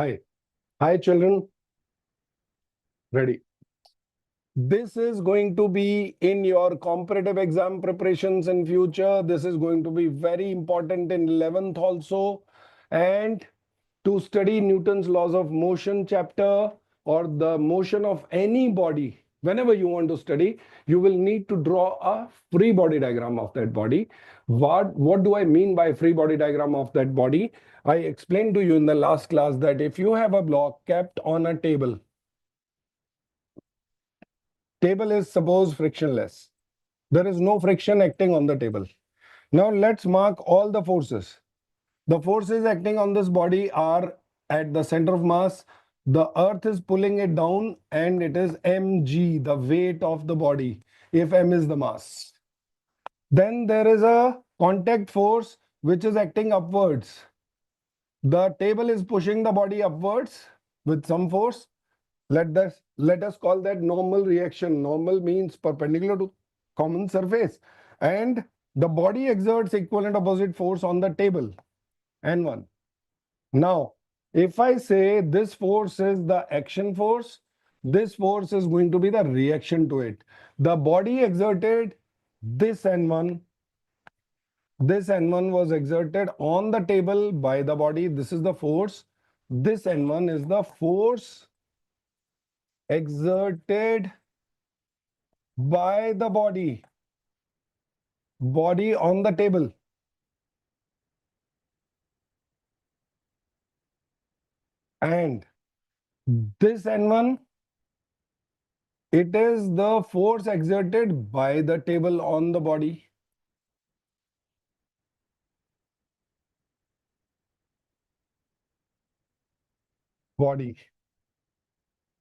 Hi. Hi, children. Ready. This is going to be in your competitive exam preparations in future. This is going to be very important in 11th also. And to study Newton's laws of motion chapter or the motion of any body, whenever you want to study, you will need to draw a free body diagram of that body. What do I mean by free body diagram of that body? I explained to you in the last class that if you have a block kept on a table, table is suppose frictionless. There is no friction acting on the table. Now let's mark all the forces. The forces acting on this body are at the center of mass. The earth is pulling it down and it is mg, the weight of the body, if m is the mass. Then there is a contact force which is acting upwards. The table is pushing the body upwards with some force. Let us call that normal reaction. Normal means perpendicular to common surface. And the body exerts equal and opposite force on the table. N1. Now, if I say this force is the action force, this force is going to be the reaction to it. The body exerted this N1. This N1 was exerted on the table by the body. This is the force. This N1 is the force exerted by the body on the table. And this N1, it is the force exerted by the table on the body.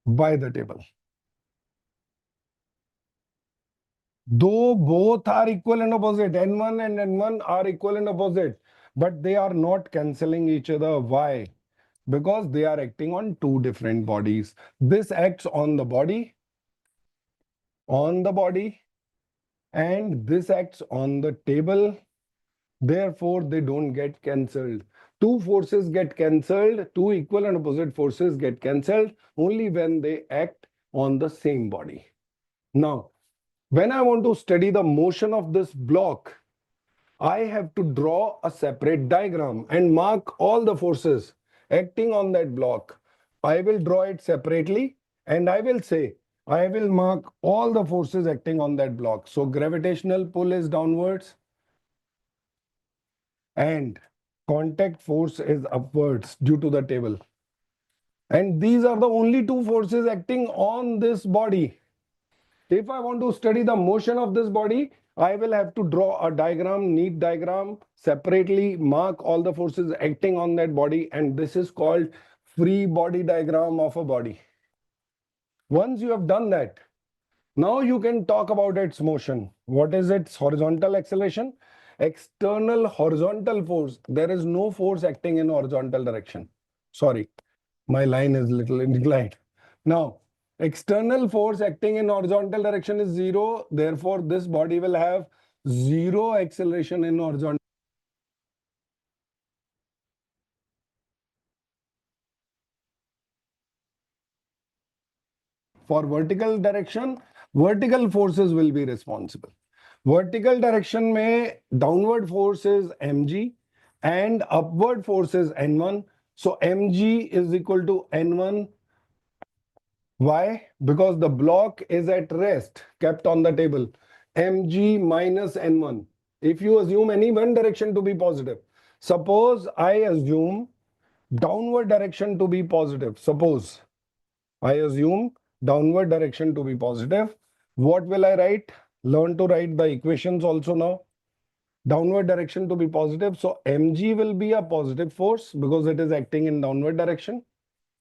By the table. Though both are equal and opposite, N1 and N1 are equal and opposite, but they are not cancelling each other. Why? Because they are acting on two different bodies. This acts on the body, and this acts on the table. Therefore, they don't get cancelled. Two forces get cancelled, two equal and opposite forces get cancelled only when they act on the same body. Now, when I want to study the motion of this block, I have to draw a separate diagram and mark all the forces acting on that block. I will draw it separately and I will say, I will mark all the forces acting on that block. So gravitational pull is downwards and contact force is upwards due to the table. And these are the only two forces acting on this body. If I want to study the motion of this body, I will have to draw a diagram, neat diagram, separately mark all the forces acting on that body, and this is called free body diagram of a body. Once you have done that, now you can talk about its motion. What is its horizontal acceleration? External horizontal force. There is no force acting in horizontal direction. Sorry, my line is little inclined. Now, external force acting in horizontal direction is zero. Therefore, this body will have zero acceleration in horizontal. For vertical direction, vertical forces will be responsible. Vertical direction में downward force is mg and upward force is n1. So mg is equal to n1. Why? Because the block is at rest, kept on the table. mg minus n1. If you assume any one direction to be positive, suppose I assume downward direction to be positive. Suppose I assume downward direction to be positive. What will I write? Learn to write the equations also now. Downward direction to be positive. So mg will be a positive force because it is acting in downward direction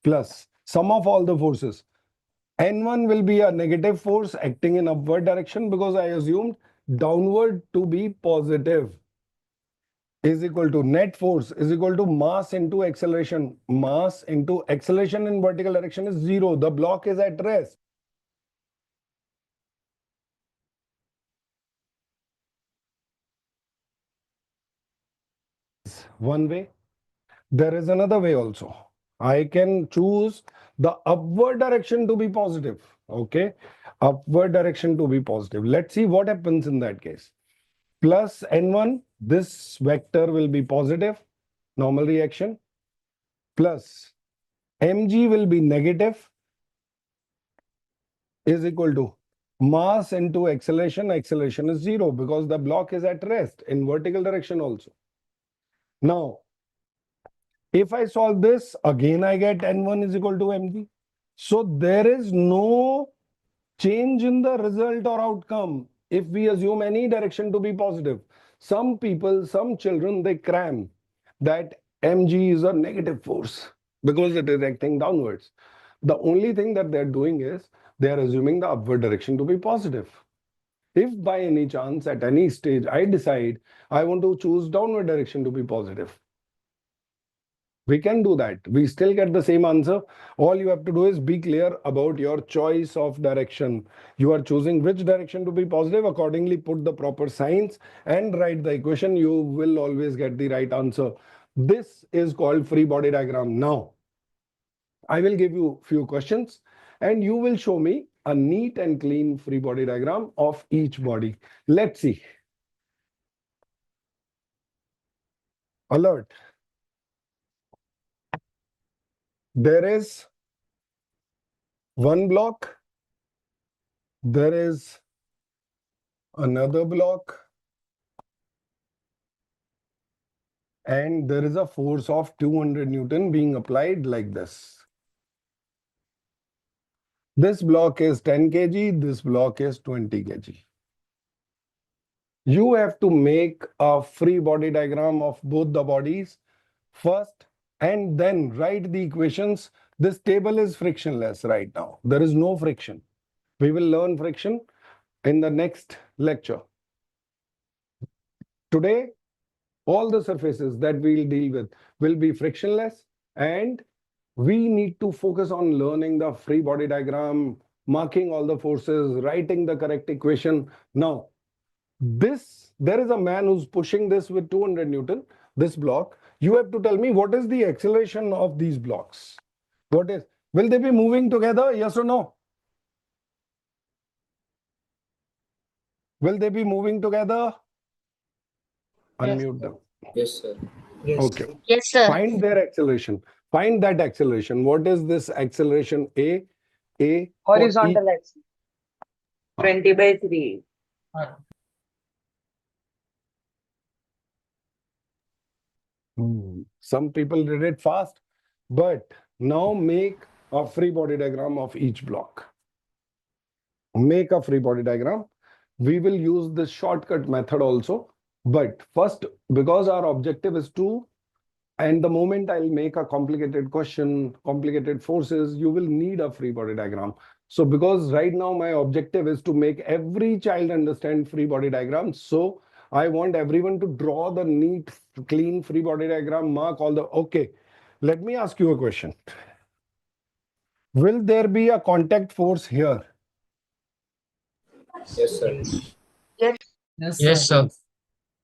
plus sum of all the forces. N1 will be a negative force acting in upward direction because I assumed downward to be positive is equal to net force is equal to mass into acceleration. Mass into acceleration in vertical direction is zero. The block is at rest. One way. There is another way also. I can choose the upward direction to be positive. Okay, upward direction to be positive. Let's see what happens in that case. Plus n1, this vector will be positive, normal reaction, plus mg will be negative, is equal to mass into acceleration. Acceleration is 0 because the block is at rest in vertical direction also. Now, if I solve this, again I get n1 is equal to mg. So there is no change in the result or outcome if we assume any direction to be positive. Some people, some children, they cram that mg is a negative force because it is acting downwards. The only thing that they're doing is they are assuming the upward direction to be positive. If by any chance at any stage I decide I want to choose downward direction to be positive, we can do that. We still get the same answer. All you have to do is be clear about your choice of direction. You are choosing which direction to be positive. Accordingly, put the proper signs and write the equation. You will always get the right answer. This is called free body diagram. Now, I will give you few questions and you will show me a neat and clean free body diagram of each body. Let's see. Alert. There is one block. There is another block. And there is a force of 200 Newton being applied like this. This block is 10 kg, this block is 20 kg. You have to make a free body diagram of both the bodies first and then write the equations. This table is frictionless right now. There is no friction. We will learn friction in the next lecture. Today, all the surfaces that we'll deal with will be frictionless, and we need to focus on learning the free body diagram, marking all the forces, writing the correct equation. Now, there is a man who's pushing this with 200 Newton, this block. You have to tell me what is the acceleration of these blocks. Will they be moving together? Yes or no? Will they be moving together? Yes. Unmute them. Yes, sir. Yes. Okay. Yes, sir. Find their acceleration. Find that acceleration. What is this acceleration? A for each. Horizontal axis. 20/3. Some people did it fast, but now make a free body diagram of each block. Make a free body diagram. We will use this shortcut method also, but first, because our objective is to, and the moment I'll make a complicated question, complicated forces, you will need a free body diagram. So because right now my objective is to make every child understand free body diagram. So I want everyone to draw the neat, clean free body diagram, mark all the, okay. Let me ask you a question. Will there be a contact force here? Yes, sir. Yes. Yes, sir.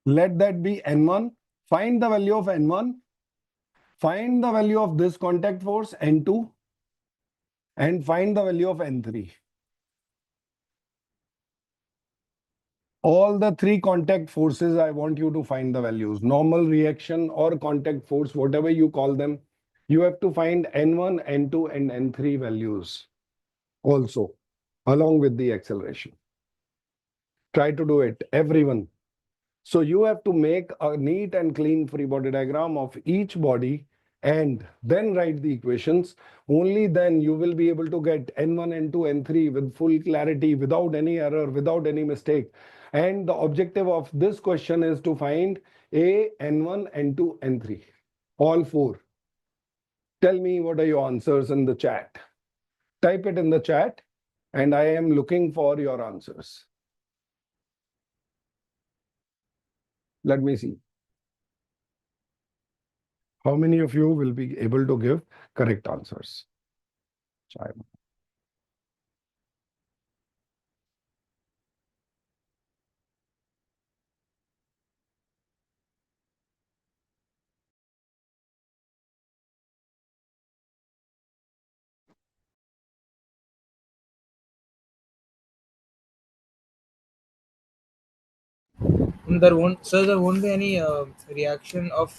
Let that be N1. Find the value of N1. Find the value of this contact force N2. And find the value of N3. All the three contact forces, I want you to find the values. Normal reaction or contact force, whatever you call them. You have to find N1, N2, and N3 values also, along with the acceleration. Try to do it, everyone. So you have to make a neat and clean free body diagram of each body and then write the equations. Only then you will be able to get N1, N2, N3 with full clarity, without any error, without any mistake. And the objective of this question is to find A, N1, N2, N3. All four. Tell me what are your answers in the chat. Type it in the chat and I am looking for your answers. Let me see. How many of you will be able to give correct answers? There won't be any reaction of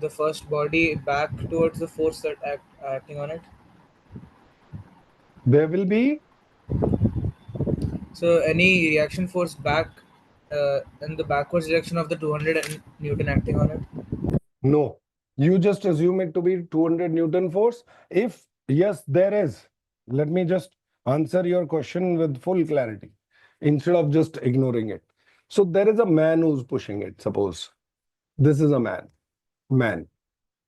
the first body back towards the force that acting on it. There will be So any reaction force back in the backwards direction of the 200 Newton acting on it. no. You just assume it to be 200 Newton force. If yes, there is. Let me just answer your question with full clarity instead of just ignoring it. So there is a man who's pushing it. Suppose this is a man,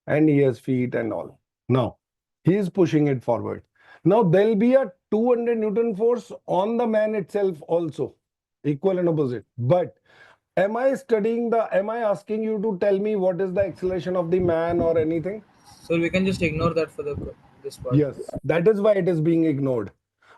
and he has feet and all. Now he is pushing it forward. Now there'll be a 200 Newton force on the man itself also, equal and opposite. But am I asking you to tell me what is the acceleration of the man or anything? So we can just ignore that for this part. Yes, that is why it is being ignored.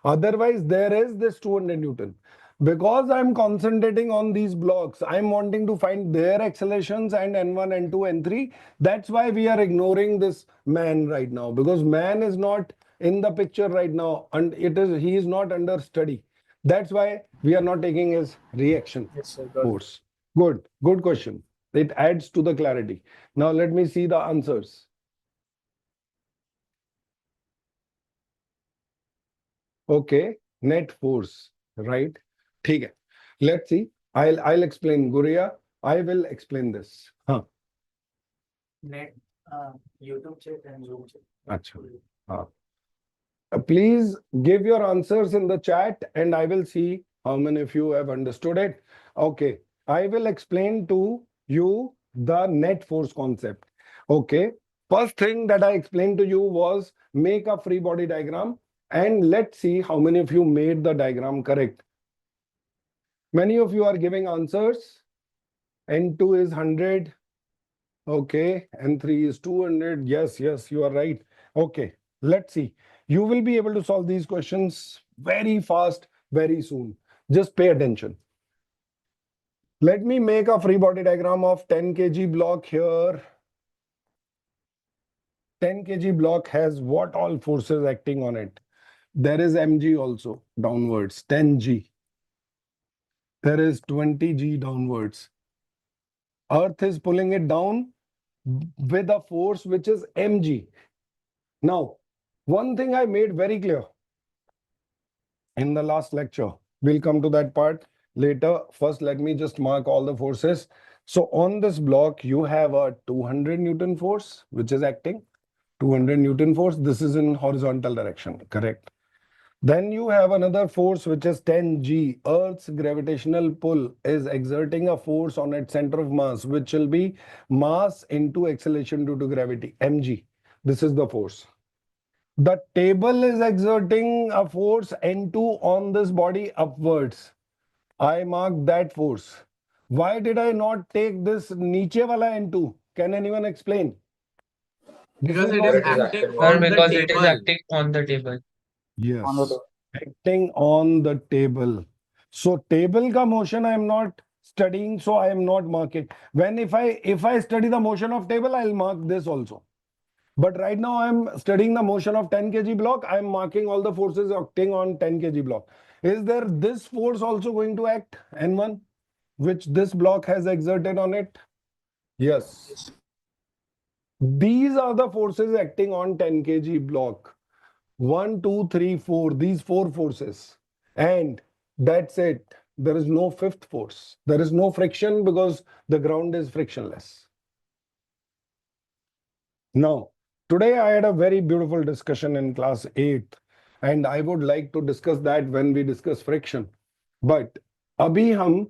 Otherwise, there is this 200 Newton. Because I'm concentrating on these blocks, I'm wanting to find their accelerations and N1, N2, N3. That's why we are ignoring this man right now, because man is not in the picture right now, and he is not under study. That's why we are not taking his reaction force. Good question. It adds to the clarity. Now let me see the answers. Okay, net force, right? ठीक है. Let's see. I'll explain. Guria, I will explain this. हाँ. Net YouTube check and Zoom check. अच्छा. हाँ. Please give your answers in the chat and I will see how many of you have understood it. Okay. I will explain to you the net force concept. Okay. First thing that I explained to you was make a free body diagram and let's see how many of you made the diagram correct. Many of you are giving answers. N2 is 100. Okay. N3 is 200. Yes, you are right. Okay. Let's see. You will be able to solve these questions very fast, very soon. Just pay attention. Let me make a free body diagram of 10 kg block here. 10 kg block has what all forces acting on it? There is mg also downwards, 10g. There is 20g downwards. Earth is pulling it down with a force which is mg. Now, one thing I made very clear in the last lecture, we'll come to that part later. First, let me just mark all the forces. So on this block, you have a 200 Newton force, which is acting. 200 Newton force, this is in horizontal direction, correct? Then you have another force which is 10g. Earth's gravitational pull is exerting a force on its center of mass, which will be mass into acceleration due to gravity, mg. This is the force. The table is exerting a force N2 on this body upwards. I mark that force. Why did I not take this niche wala N2? Can anyone explain? Because it is acting on the Because it is table. acting on the table. Yes, acting on the table. So table ka motion I am not studying, so I am not marking. When if I study the motion of table, I'll mark this also. But right now I'm studying the motion of 10 kg block. I'm marking all the forces acting on 10 kg block. Is there this force also going to act, N1, which this block has exerted on it? Yes. These are the forces acting on 10 kg block. 1, 2, 3, 4. These 4 forces. And that's it. There is no fifth force. There is no friction because the ground is frictionless. Now, today I had a very beautiful discussion in class 8 and I would like to discuss that when we discuss friction. But अभी हम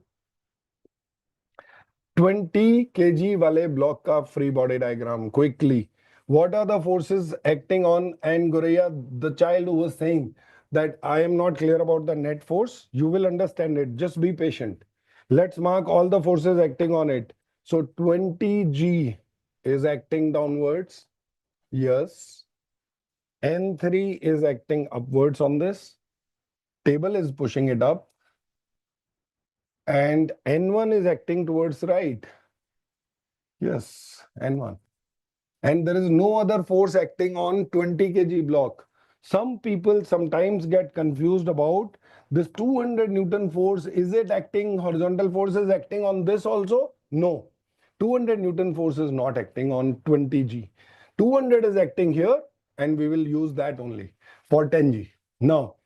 20 kg wale block ka free body diagram quickly. What are the forces acting on? And Goreya, the child who was saying that I am not clear about the net force, you will understand it. Just be patient. Let's mark all the forces acting on it. So 20g is acting downwards. Yes. N3 is acting upwards on this. Table is pushing it up. And N1 is acting towards right. Yes, N1. And there is no other force acting on 20 kg block. Some people sometimes get confused about this 200 Newton force. Is it acting, horizontal force is acting on this also? No. 200 Newton force is not acting on 20G. 200 is acting here, and we will use that only for 10G. Now,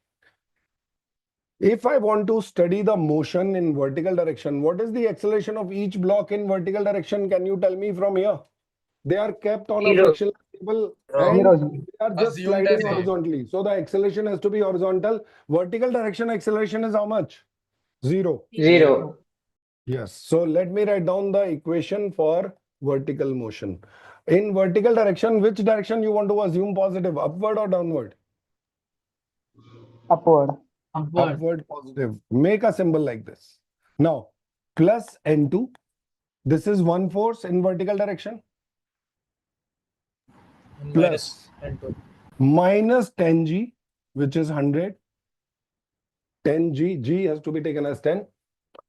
if I want to study the motion in vertical direction, what is the acceleration of each block in vertical direction? Can you tell me from here? They are kept on a Zero. frictional table and Zero. they are just Assumed sliding as zero. horizontally. So the acceleration has to be horizontal. Vertical direction acceleration is how much? Zero. Zero. Yes. So let me write down the equation for vertical motion. In vertical direction, which direction you want to assume positive, upward or downward? Upward. Upward positive. Make a symbol like this. Now, plus N2. This is one force in vertical direction. And Plus N2. minus 10G, which is 100. 10G, G has to be taken as 10.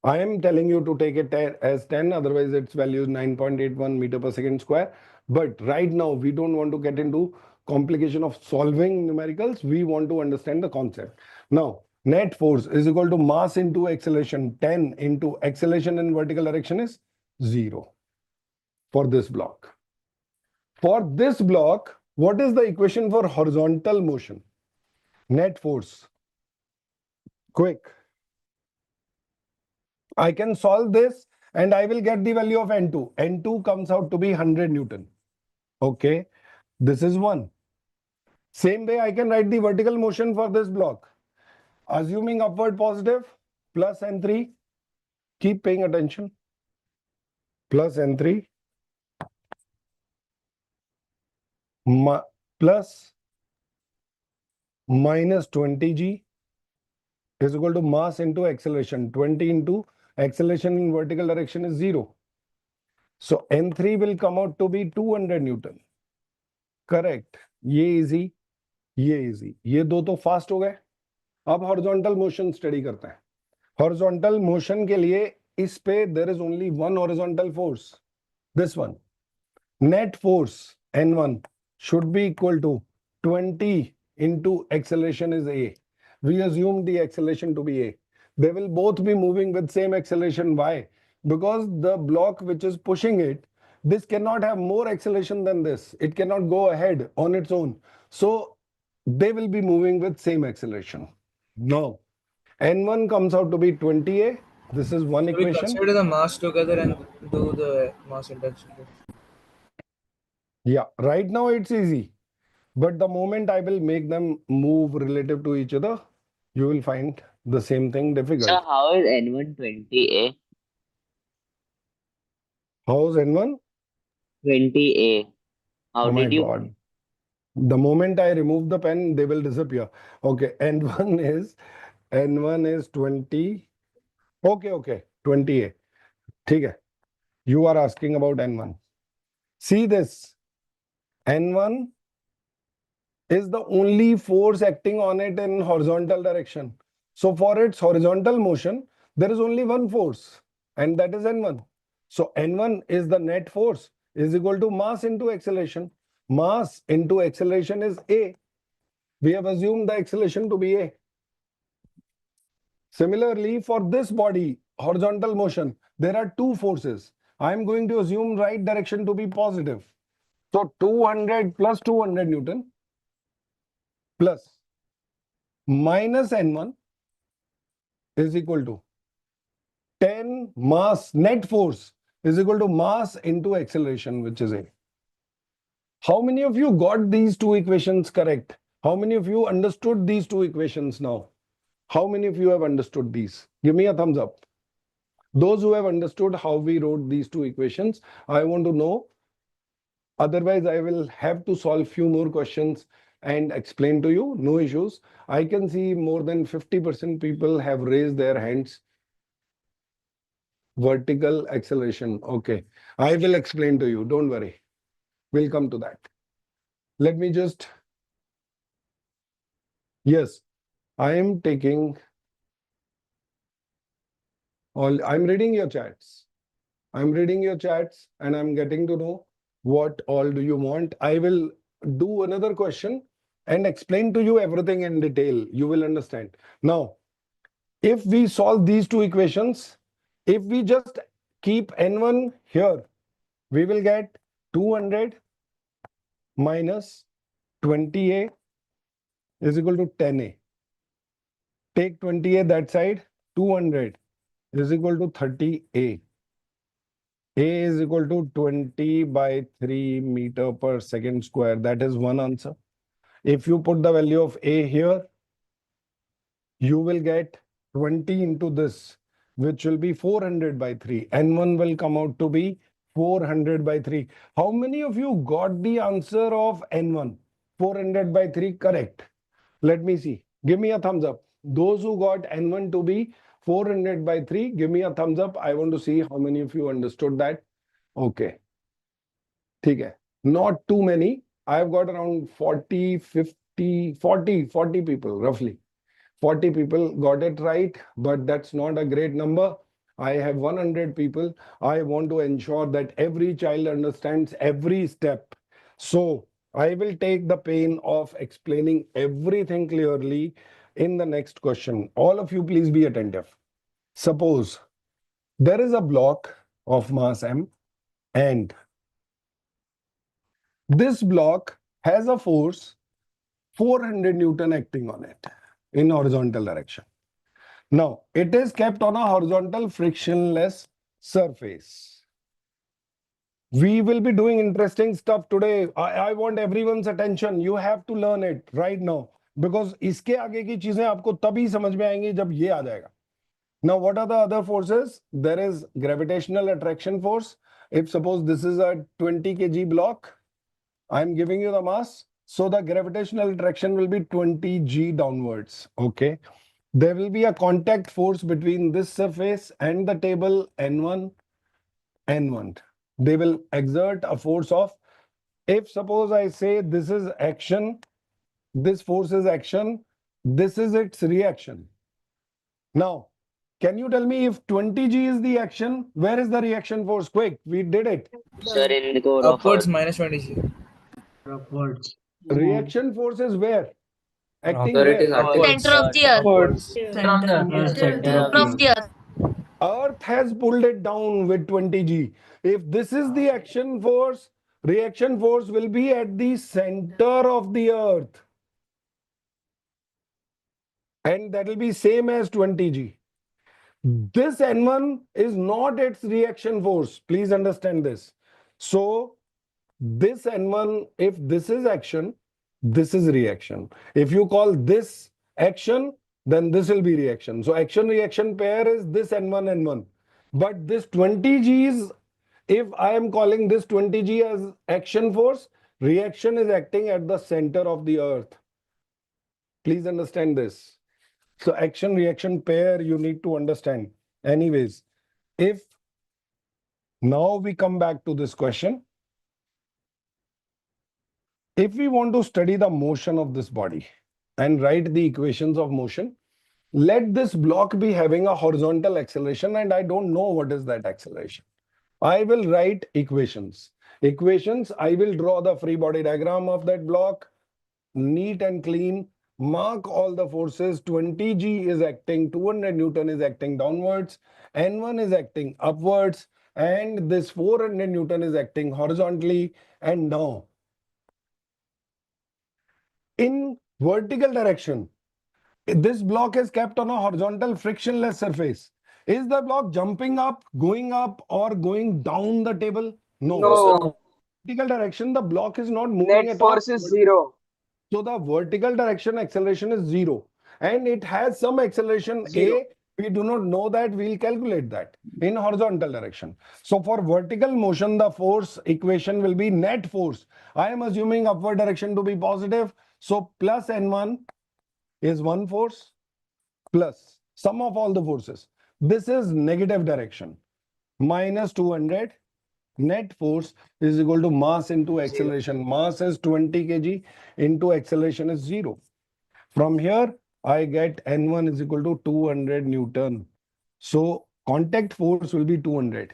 I am telling you to take it as 10, otherwise its value is 9.81 meter per second square. But right now, we don't want to get into complication of solving numericals. We want to understand the concept. Now, net force is equal to mass into acceleration. 10 into acceleration in vertical direction is 0 for this block. For this block, what is the equation for horizontal motion? Net force. Quick. I can solve this and I will get the value of N2. N2 comes out to be 100 Newton. Okay, this is 1. Same way I can write the vertical motion for this block. Assuming upward positive, plus N3. Keep paying attention. Plus N3. Plus minus 20G is equal to mass into acceleration. 20 into acceleration in vertical direction is 0. So N3 will come out to be 200 Newton. Correct. ये easy, ये easy, ये दो तो fast हो गए. अब horizontal motion study करते हैं. हॉरिजॉन्टल मोशन के लिए इस पे there is only one horizontal force, this one. Net force N1 should be equal to 20 into acceleration is A. We assume the acceleration to be A. They will both be moving with same acceleration. Why? Because the block which is pushing it, this cannot have more acceleration than this. It cannot go ahead on its own. So they will be moving with same acceleration. Now, N1 comes out to be 20A. This is one So we equation. consider the mass together and do the mass intensity. Yeah, right now it's easy. But the moment I will make them move relative to each other, you will find the same thing difficult. So how is N1 20A? How's N1? 20A. How Oh my did you? God. The moment I remove the pen, they will disappear. Okay, N1 is 20. Okay, 20A. ठीक है. You are asking about N1. See this. N1 is the only force acting on it in horizontal direction. So for its horizontal motion, there is only one force, and that is N1. So N1 is the net force is equal to mass into acceleration. Mass into acceleration is A. We have assumed the acceleration to be A. Similarly, for this body, horizontal motion, there are two forces. I am going to assume right direction to be positive. So 200 plus 200 Newton plus minus N1 is equal to 10 mass net force is equal to mass into acceleration, which is A. How many of you got these two equations correct? How many of you understood these two equations now? How many of you have understood these? Give me a thumbs up. Those who have understood how we wrote these two equations, I want to know. Otherwise, I will have to solve few more questions and explain to you. No issues. I can see more than 50% people have raised their hands. Vertical acceleration. Okay. I will explain to you. Don't worry. We'll come to that. Let me just. Yes, I am taking all. I'm reading your chats. I'm reading your chats and I'm getting to know what all do you want. I will do another question and explain to you everything in detail. You will understand. Now, if we solve these two equations, if we just keep N1 here, we will get 200 minus 20A is equal to 10A. Take 20A that side, 200 is equal to 30A. A is equal to 20 by 3 meter per second square. That is one answer. If you put the value of A here, you will get 20 into this, which will be 400 by 3. N1 will come out to be 400 by 3. How many of you got the answer of N1? 400 by 3, correct. Let me see. Give me a thumbs up. Those who got N1 to be 400 by 3, give me a thumbs up. I want to see how many of you understood that. Okay. ठीक है. Not too many. I've got around 40, 50, 40 people roughly. 40 people got it right, but that's not a great number. I have 100 people. I want to ensure that every child understands every step. So I will take the pain of explaining everything clearly in the next question. All of you, please be attentive. Suppose there is a block of mass M and this block has a force 400 Newton acting on it in horizontal direction. Now, it is kept on a horizontal frictionless surface. We will be doing interesting stuff today. I want everyone's attention. You have to learn it right now. Because इसके आगे की चीजें आपको तभी समझ में आएंगी जब ये आ जाएगा. Now, what are the other forces? There is gravitational attraction force. If suppose this is a 20 kg block, I'm giving you the mass. So the gravitational attraction will be 20 g downwards. Okay. There will be a contact force between this surface and the table N1, N1. They will exert a force of, if suppose I say this is action, this force is action, this is its reaction. Now, can you tell me if 20g is the action, where is the reaction force? Quick, we did it. Sir, in the core of Upwards Earth. minus 20G. Upwards. Reaction force is where? Acting Sir, it where? is acting on Center of the earth. Upwards. From the Center of the earth. Earth has pulled it down with 20g. If this is the action force, reaction force will be at the center of the earth. And that will be same as 20g. This N1 is not its reaction force. Please understand this. So this N1, if this is action, this is reaction. If you call this action, then this will be reaction. So action-reaction pair is this N1, N1. But this 20g is, if I am calling this 20g as action force, reaction is acting at the center of the earth. Please understand this. So action-reaction pair you need to understand. Anyways, if now we come back to this question. If we want to study the motion of this body and write the equations of motion, let this block be having a horizontal acceleration and I don't know what is that acceleration. I will write equations. Equations, I will draw the free body diagram of that block, neat and clean, mark all the forces. 20g is acting, 200 Newton is acting downwards, N1 is acting upwards, and this 400 Newton is acting horizontally. And now, in vertical direction, this block is kept on a horizontal frictionless surface. Is the block jumping up, or going down the table? No. No, Vertical direction, the block is not moving net at all. force is zero. So the vertical direction acceleration is 0. And it has some acceleration Zero. A. We do not know that. We'll calculate that in horizontal direction. So for vertical motion, the force equation will be net force. I am assuming upward direction to be positive. So plus N1 is one force plus sum of all the forces. This is negative direction. Minus 200. Net force is equal to mass into acceleration. Mass is 20 kg into acceleration is 0. From here, I get N1 is equal to 200 Newton. So contact force will be 200.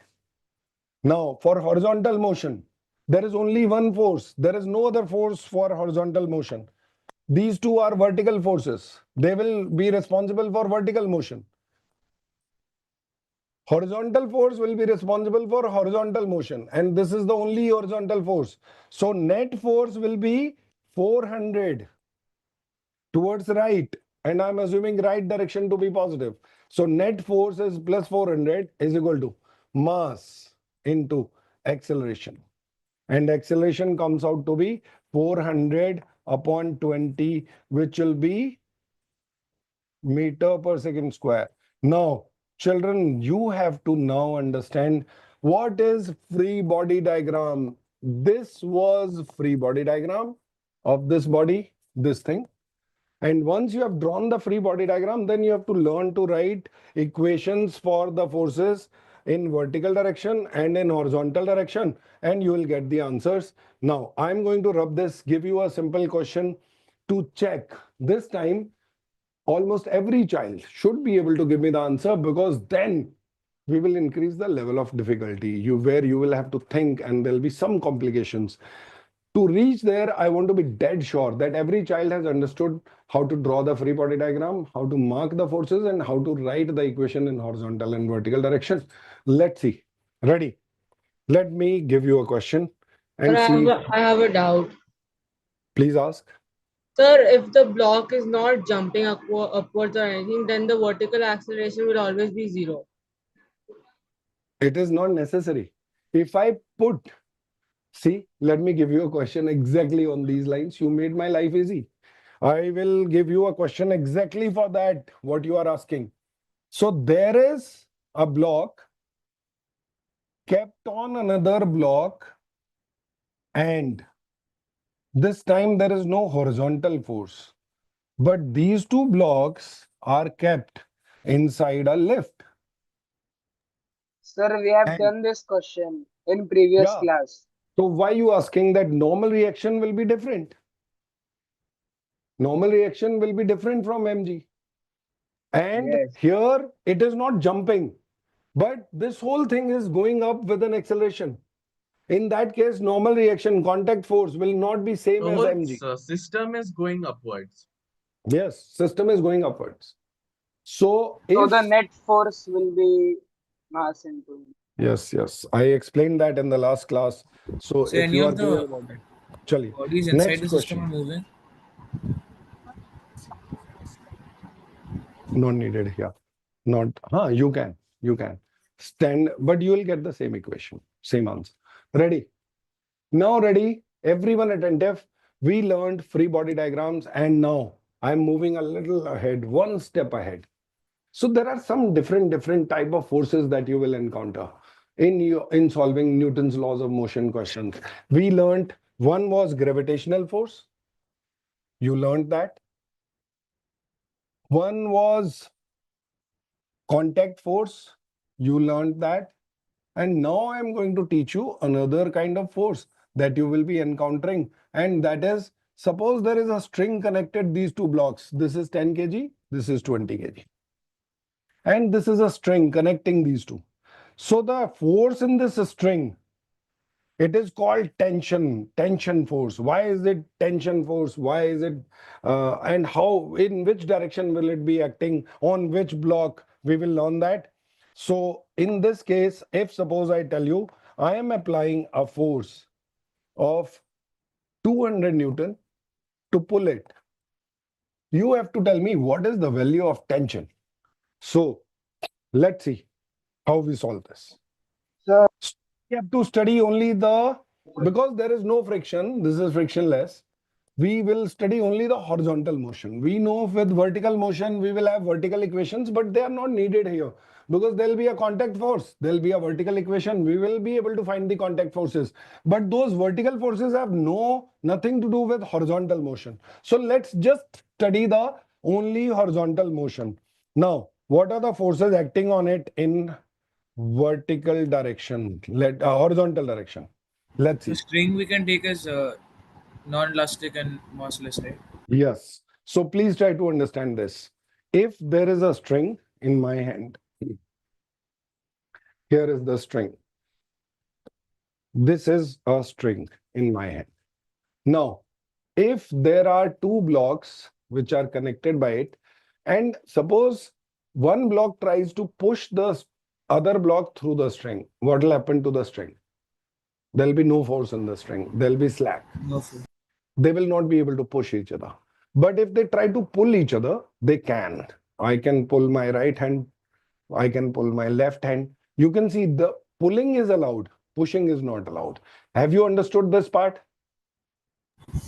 Now, for horizontal motion, there is only one force. There is no other force for horizontal motion. These two are vertical forces. They will be responsible for vertical motion. Horizontal force will be responsible for horizontal motion, and this is the only horizontal force. So net force will be 400 towards right, and I'm assuming right direction to be positive. So net force is plus 400 is equal to mass into acceleration. And acceleration comes out to be 400 upon 20, which will be meter per second square. Now, children, you have to now understand what is free body diagram. This was free body diagram of this body, this thing. And once you have drawn the free body diagram, then you have to learn to write equations for the forces in vertical direction and in horizontal direction, and you will get the answers. Now, I'm going to rub this, give you a simple question to check. This time, almost every child should be able to give me the answer, because then we will increase the level of difficulty where you will have to think and there'll be some complications. To reach there, I want to be dead sure that every child has understood how to draw the free body diagram, how to mark the forces, and how to write the equation in horizontal and vertical direction. Let's see. Ready? Let me give you a question and see. I have a doubt. Please ask. Sir, if the block is not jumping upwards or anything, then the vertical acceleration will always be zero. It is not necessary. If I put, see, let me give you a question exactly on these lines. You made my life easy. I will give you a question exactly for that, what you are asking. So there is a block kept on another block, and this time there is no horizontal force. But these two blocks are kept inside a lift. Sir, we have And done this question in previous yeah, class. so why you asking that normal reaction will be different? Normal reaction will be different from mg. And Yes. here it is not jumping, but this whole thing is going up with an acceleration. In that case, normal reaction contact force will not be same The as whole mg. system is going upwards. Yes, system is going upwards. So So if, the net force will be mass into. yes, I explained that in the last class. So So if any you are of clear the about it, chaliye. bodies inside Next the system are question. moving? Not needed here. Not, you can stand, but you will get the same equation, same answer. Ready? Now ready, everyone attentive. We learned free body diagrams, and now I'm moving a little ahead, one step ahead. So there are some different type of forces that you will encounter in solving Newton's laws of motion questions. We learned one was gravitational force. You learned that. One was contact force. You learned that. And now I'm going to teach you another kind of force that you will be encountering. And that is, suppose there is a string connected these two blocks. This is 10 kg, this is 20 kg. And this is a string connecting these two. So the force in this string, it is called tension force. Why is it tension force? Why is it, and how, in which direction will it be acting, on which block? We will learn that. So in this case, if suppose I tell you, I am applying a force of 200 Newton to pull it, you have to tell me what is the value of tension. So let's see how we solve this. Sir, We have to study only because there is no friction, this is frictionless. We will study only the horizontal motion. We know with vertical motion, we will have vertical equations, but they are not needed here because there'll be a contact force. There'll be a vertical equation. We will be able to find the contact forces, but those vertical forces have nothing to do with horizontal motion. So let's just study the only horizontal motion. Now, what are the forces acting on it in vertical direction, horizontal direction? Let's So see. string we can take as non-elastic and massless, right? Yes. So please try to understand this. If there is a string in my hand, here is the string. This is a string in my hand. Now, if there are two blocks which are connected by it, and suppose one block tries to push the other block through the string, what will happen to the string? There will be no force in the string. There will be slack. No force. They will not be able to push each other. But if they try to pull each other, they can. I can pull my right hand. I can pull my left hand. You can see the pulling is allowed. Pushing is not allowed. Have you understood this part?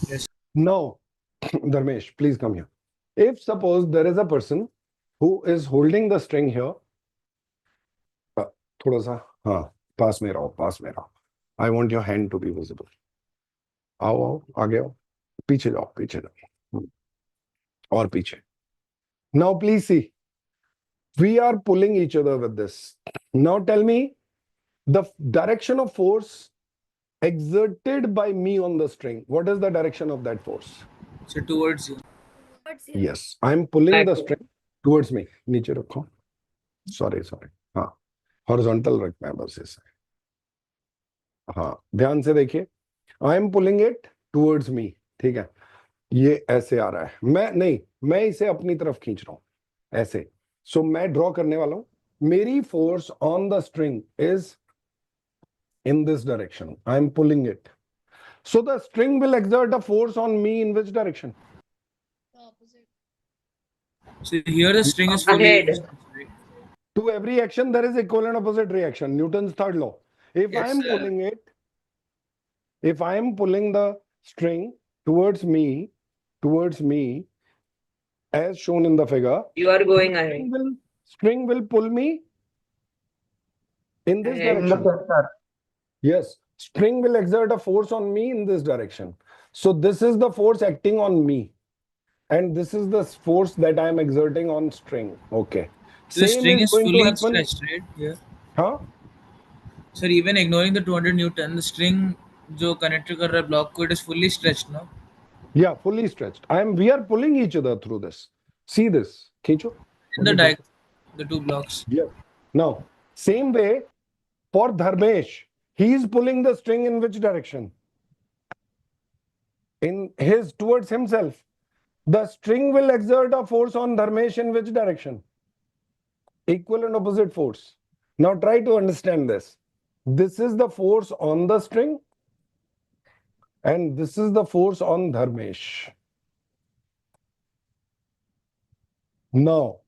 Yes. Now, Dharmesh, please come here. If suppose there is a person who is holding the string here, थोड़ा सा हाँ पास में रहो, पास में रहो. I want your hand to be visible. आओ आओ आगे आओ, पीछे जाओ, पीछे जाओ, और पीछे. Now please see, we are pulling each other with this. Now tell me the direction of force exerted by me on the string. What is the direction of that force? So towards you. Yes, I am pulling the string towards me. नीचे रखो. Sorry. हाँ, horizontal रखना है बस इसे. हाँ, ध्यान से देखिए. I am pulling it towards me. ठीक है. ये ऐसे आ रहा है. मैं इसे अपनी तरफ खींच रहा हूँ. ऐसे. So मैं ड्रॉ करने वाला हूँ. मेरी force on the string is in this direction. I am pulling it. So the string will exert a force on me in which direction? So here the string is fully Ahead. right? To every action, there is equal and opposite reaction. Newton's third law. If I Yes, am sir. pulling it, if I am pulling the string towards me, as shown in the figure, You are going string will pull me in this Ahead. direction. Sir. Yes, string will exert a force on me in this direction. So this is the force acting on me. And this is the force that I am exerting on string. Okay. So the string is going to fully happen. stretched, right? Yeah. Huh? Sir, even ignoring the 200 Newton, the string जो connect कर रहा है block को, it is fully stretched, no? Yeah, fully stretched. We are pulling each other through this. See this. Khincho. In the diagram, the two blocks. Yeah. Now, same way for Dharmesh, he is pulling the string in which direction? In his, towards himself. The string will exert a force on Dharmesh in which direction? Equal and opposite force. Now try to understand this. This is the force on the string and this is the force on Dharmesh. Now,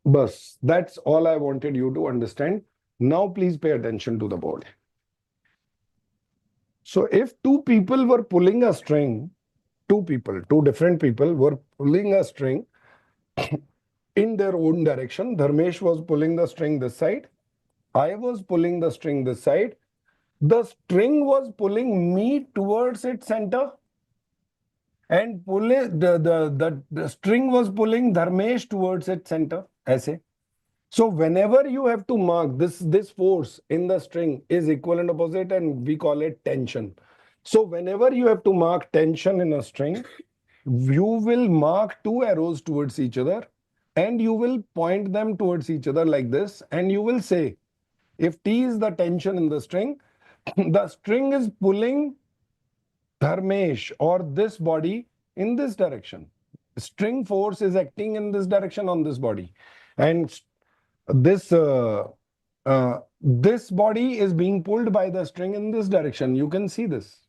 bas, that's all I wanted you to understand. Now please pay attention to the board. So if two people were pulling a string, two different people were pulling a string in their own direction. Dharmesh was pulling the string this side. I was pulling the string this side. The string was pulling me towards its center. And the string was pulling Dharmesh towards its center. Aise. So whenever you have to mark this force in the string is equal and opposite, and we call it tension. So whenever you have to mark tension in a string, you will mark two arrows towards each other and you will point them towards each other like this, and you will say, if T is the tension in the string, the string is pulling Dharmesh or this body in this direction. String force is acting in this direction on this body, and this this body is being pulled by the string in this direction. You can see this.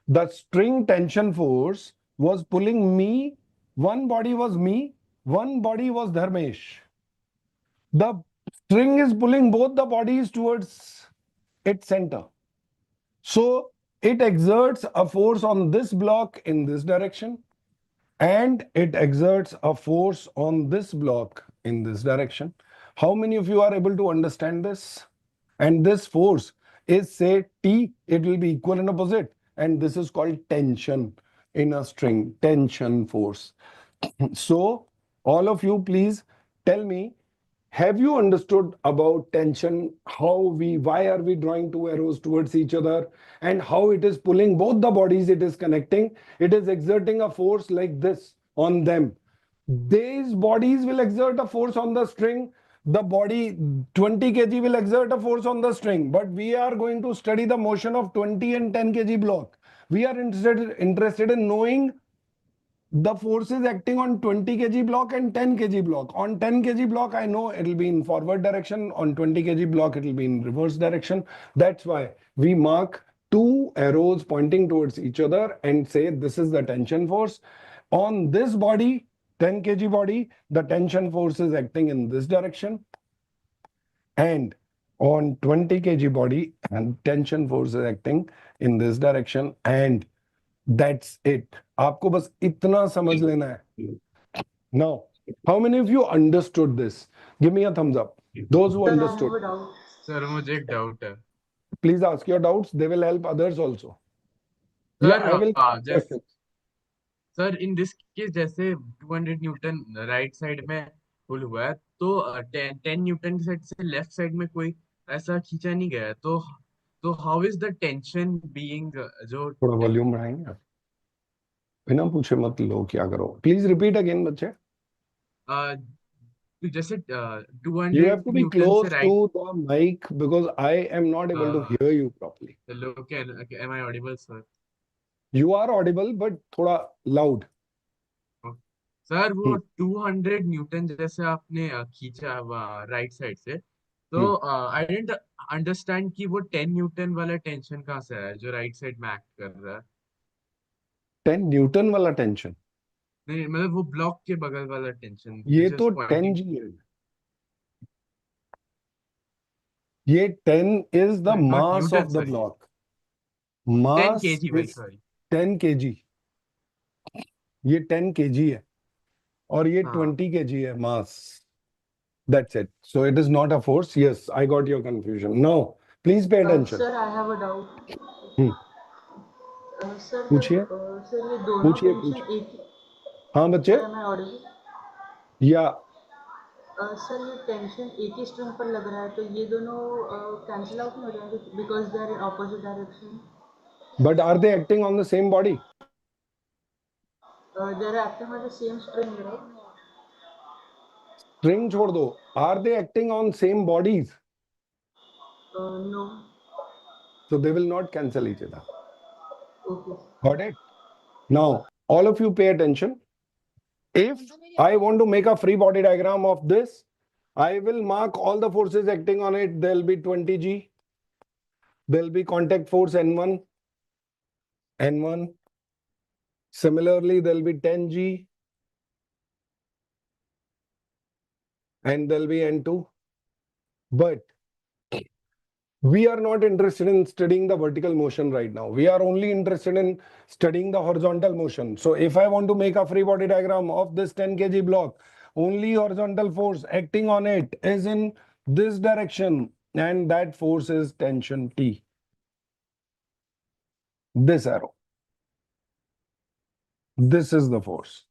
The string tension force was pulling me. One body was me, one body was Dharmesh. The string is pulling both the bodies towards its center. So it exerts a force on this block in this direction, and it exerts a force on this block in this direction. How many of you are able to understand this? And this force is, say, T, it will be equal and opposite. And this is called tension in a string, tension force. So all of you, please tell me, have you understood about tension? Why are we drawing two arrows towards each other, and how it is pulling both the bodies it is connecting? It is exerting a force like this on them. These bodies will exert a force on the string. The body 20 kg will exert a force on the string, but we are going to study the motion of 20 and 10 kg block. We are interested in knowing the forces acting on 20 kg block and 10 kg block. On 10 kg block, I know it will be in forward direction. On 20 kg block, it will be in reverse direction. That's why we mark two arrows pointing towards each other and say this is the tension force. On this body, 10 kg body, the tension force is acting in this direction. And on 20 kg body, and tension force is acting in this direction. And that's it. आपको बस इतना समझ लेना है. Now, how many of you understood this? Give me a thumbs up. Those who understood. Sir मुझे एक doubt है Please ask your doubts. They will help others also. Yeah, I will. जैसे सर इन दिस केस जैसे 200 Newton right side में पुल हुआ है तो 10 Newton की साइड से लेफ्ट साइड में कोई ऐसा खींचा नहीं गया है तो how is the tension being जो थोड़ा वॉल्यूम बढ़ाएंगे आप. बिना पूछे मत लो क्या करो. Please repeat again, बच्चे. जैसे You 200 have to be Newton close से right to the mic because I am not able to hear you properly. look am I audible sir You are audible, but थोड़ा loud. Sir वो 200 Newton जैसे आपने खींचा right side से तो I didn't understand कि वो 10 न्यूटन वाला टेंशन कहाँ से आया जो राइट साइड में एक्ट कर रहा है 10 न्यूटन वाला टेंशन. नहीं मतलब वो ब्लॉक के बगल वाला टेंशन ये तो 10 G है. ये 10 is the Not mass Newton, of the sorry. block. 10 Mass kg भाई is सॉरी 10 kg. ये 10 kg है और ये हाँ. 20 kg है mass. That's it. So it is not a force. Yes, I got your confusion. Now, please pay attention. Sir, I have a doubt. Hmm. Sir, पूछिए sir ये दोनों पूछिए टेंशन पूछिए. एक ही. हाँ बच्चे. Sir, am I audible? या sir ये टेंशन एक ही स्ट्रिंग पर लग रहा है तो ये दोनों कैंसिल आउट नहीं हो जाएंगे because they are in opposite direction. but are they acting on the same body? They are acting on the same string right. String छोड़ दो. Are they acting on same bodies? No. So they will not cancel each other. Okay. Got it? Now, all of you pay attention. If I want to make a free body diagram of this, I will mark all the forces acting on it. There will be 20 G. There will be contact force N1. N1. Similarly, there will be 10 G. And there will be N2. But we are not interested in studying the vertical motion right now. We are only interested in studying the horizontal motion. So if I want to make a free body diagram of this 10 kg block, only horizontal force acting on it is in this direction. And that force is tension T. This arrow. This is the force.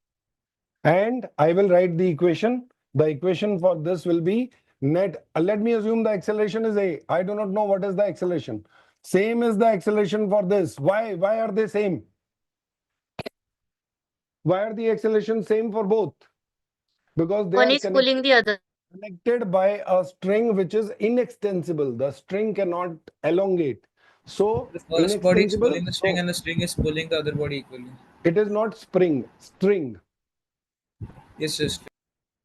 And I will write the equation. The equation for this will be net. Let me assume the acceleration is A. I do not know what is the acceleration. Same is the acceleration for this. Why? Why are they same? Why are the acceleration same for both? Because they One are is pulling the other. connected by a string which is inextensible. The string cannot elongate. So The first body is inextensible. pulling the string and the string is pulling the other body equally. It is not spring. String. Yes, yes.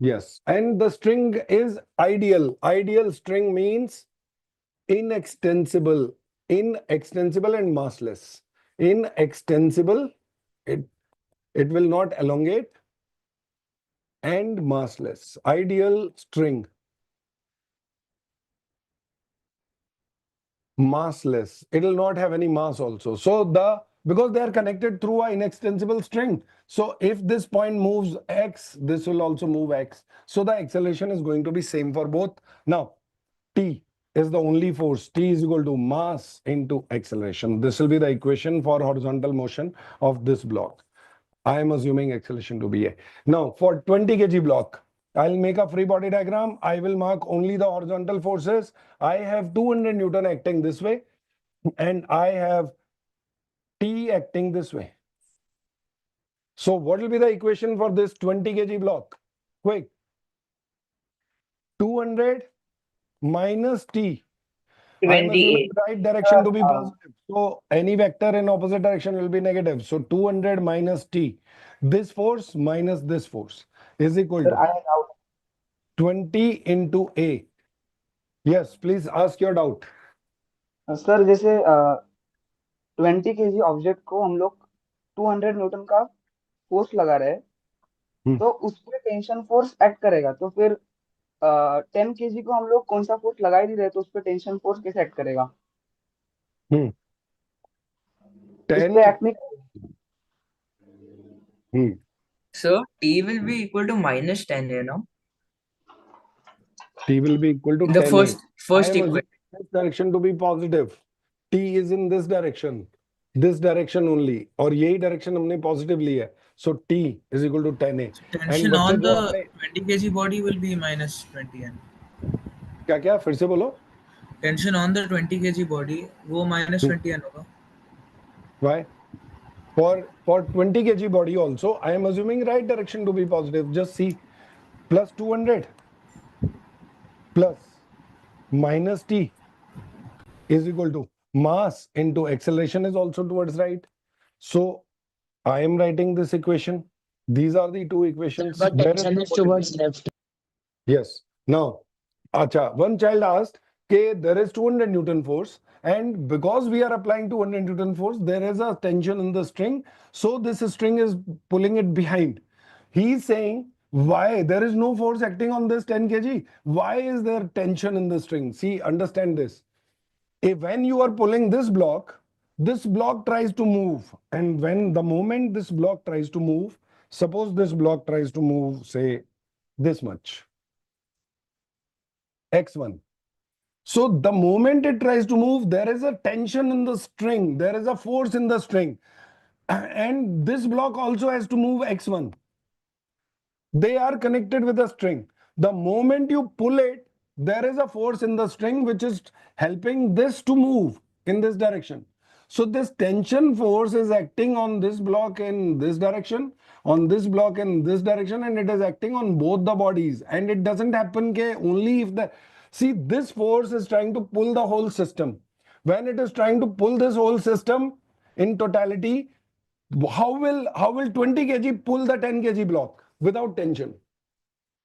Yes. And the string is ideal. Ideal string means inextensible. Inextensible and massless. Inextensible, it will not elongate, and massless. Ideal string. Massless. It will not have any mass also. So because they are connected through an inextensible string. So if this point moves x, this will also move x. So the acceleration is going to be same for both. Now, T is the only force. T is equal to mass into acceleration. This will be the equation for horizontal motion of this block. I am assuming acceleration to be A. Now, for 20 kg block, I'll make a free body diagram. I will mark only the horizontal forces. I have 200 Newton acting this way, and I have T acting this way. So what will be the equation for this 20 kg block? Quick. 200 minus T. I'm 20A. assuming right direction to be Uh, positive. So any vector in opposite direction will be negative. So 200 minus t. This force minus this force is equal Sir, to I have doubt. 20 into A. Yes, please ask your doubt. Sir जैसे 20 kg object को हम लोग 200 Newton का force लगा रहे हैं, हम्म। तो उस पर टेंशन फोर्स एक्ट करेगा, तो फिर 10 kg को हम लोग कौन सा फोर्स लगा ही नहीं रहे, तो उस पर टेंशन फोर्स कैसे एक्ट करेगा? हम्म। उस 10 पर एक्ट नहीं करेगा। हम्म, So T will be equal to minus 10, T will be equal to in the 10A. I first am assuming equation. this direction to be positive. T is in this direction only. और यही direction हमने positive ली है. So T is equal to 10A. Tension बच्चे on जो the आपने 20 kg body will be minus 20 n. क्या फिर से बोलो. Tension on the 20 kg body वो minus 20 n होगा. Why? For 20 kg body also, I am assuming right direction to be positive. Just see, plus 200 plus minus T is equal to mass into acceleration is also towards right. So I am writing this equation. These are the two equations. But Where is tension the is towards left. Yes. Now, acha, one child asked, okay, there is 200 Newton force, and because we are applying 200 Newton force, there is a tension in the string. So this string is pulling it behind. He's saying, why? There is no force acting on this 10 kg. Why is there tension in the string? See, understand this. When you are pulling this block tries to move. And when the moment this block tries to move, suppose this block tries to move, say, this much. X1. So the moment it tries to move, there is a tension in the string. There is a force in the string. And this block also has to move X1. They are connected with a string. The moment you pull it, there is a force in the string which is helping this to move in this direction. So this tension force is acting on this block in this direction, on this block in this direction, and it is acting on both the bodies. And it doesn't happen only if the... See, this force is trying to pull the whole system. When it is trying to pull this whole system in totality, how will 20 kg pull the 10 kg block without tension?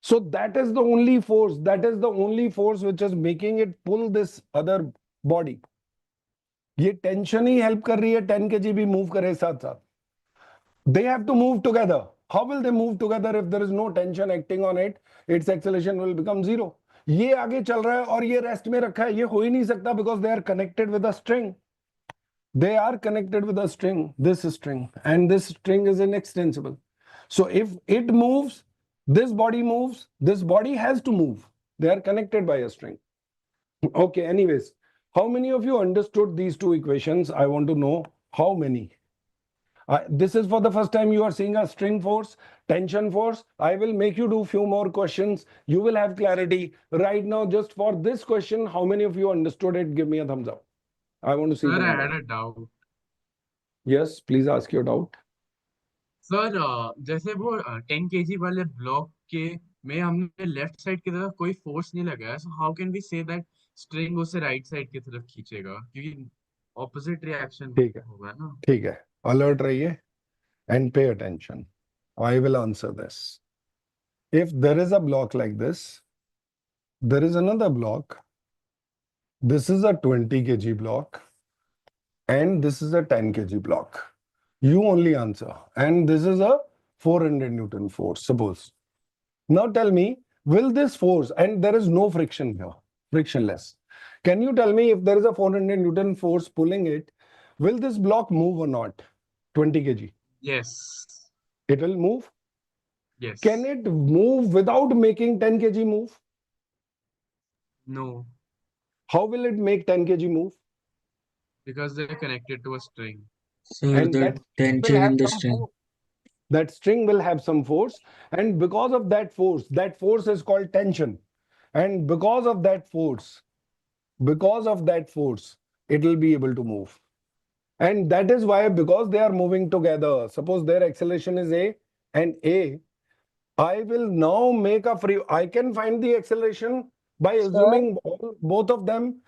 So that is the only force. That is the only force which is making it pull this other body. ये tension ही help कर रही है 10 kg भी move करे साथ साथ. They have to move together. How will they move together if there is no tension acting on it? Its acceleration will become zero. ये आगे चल रहा है और ये रेस्ट में रखा है. ये हो ही नहीं सकता because they are connected with a string. They are connected with a string, this string, and this string is inextensible. So if it moves, this body moves, this body has to move. They are connected by a string. Okay, anyways, how many of you understood these two equations? I want to know how many. This is for the first time you are seeing a string force, tension force. I will make you do few more questions. You will have clarity. Right now, just for this question, how many of you understood it? Give me a thumbs up. I want to see Sir, the I number. had a doubt. Yes, please ask your doubt. Sir जैसे वो 10 kg वाले block के में हमने left side की तरफ कोई force नहीं लगाया, so how can we say that string उसे राइट साइड की तरफ खींचेगा, क्योंकि ऑपोजिट रिएक्शन ठीक है, होगा ना. ठीक है. Alert रहिए and pay attention. I will answer this. If there is a block like this, there is another block. This is a 20 kg block and this is a 10 kg block. You only answer. And this is a 400 Newton force, suppose. Now tell me, will this force, and there is no friction here, frictionless. Can you tell me if there is a 400 Newton force pulling it, will this block move or not? 20 kg. Yes. It will move. Yes. Can it move without making 10 kg move? No. How will it make 10 kg move? Because they're connected to a string. Sir, And the that will tension have in the some string. force. That string will have some force, and because of that force is called tension. And because of that force, it will be able to move. And that is why, because they are moving together, suppose their acceleration is A and A, I will now make a free, I can find the acceleration by Sir? assuming both of them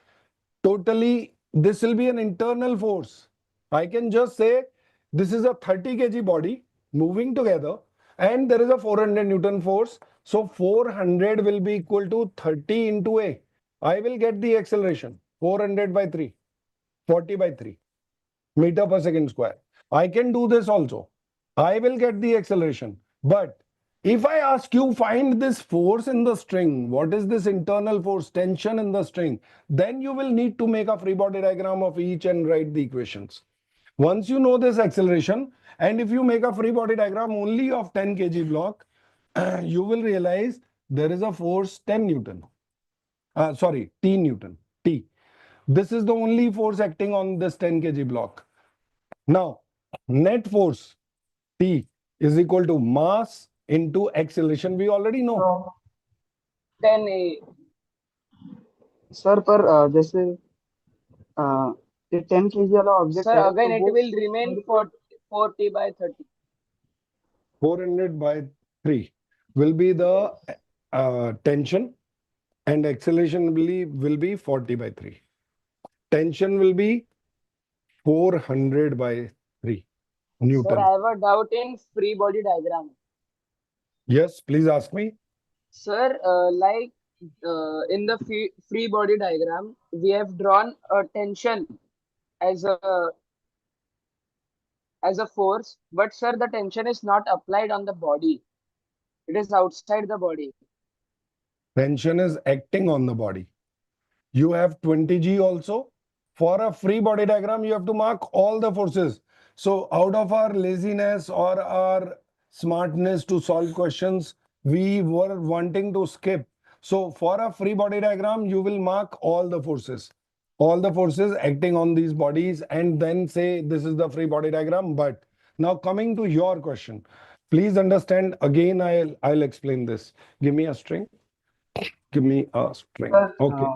totally, this will be an internal force. I can just say this is a 30 kg body moving together and there is a 400 Newton force. So 400 will be equal to 30 into A. I will get the acceleration 400 by 3, 40 by 3 meter per second square. I can do this also. I will get the acceleration. But if I ask you find this force in the string, what is this internal force, tension in the string, then you will need to make a free body diagram of each and write the equations. Once you know this acceleration, and if you make a free body diagram only of 10 kg block, you will realize there is a force 10 Newton. Sorry, T Newton, T. This is the only force acting on this 10 kg block. Now, net force T is equal to mass into acceleration. We already know. 10A. Sir पर जैसे ये 10 kg वाला object Sir, है again तो it वो will remain 40 by 30. 400 by 3 will be the tension and acceleration will be 40 by 3. Tension will be 400 by 3 Sir, Newton. I have a doubt in free body diagram. Yes, please ask me. Sir, in the free body diagram, we have drawn a tension as a force, but sir, the tension is not applied on the body. It is outside the body. Tension is acting on the body. You have 20G also. For a free body diagram, you have to mark all the forces. So out of our laziness or our smartness to solve questions, we were wanting to skip. So for a free body diagram, you will mark all the forces acting on these bodies and then say this is the free body diagram. But now coming to your question, please understand again, I'll explain this. Give me a string. Give me a string. Sir Okay.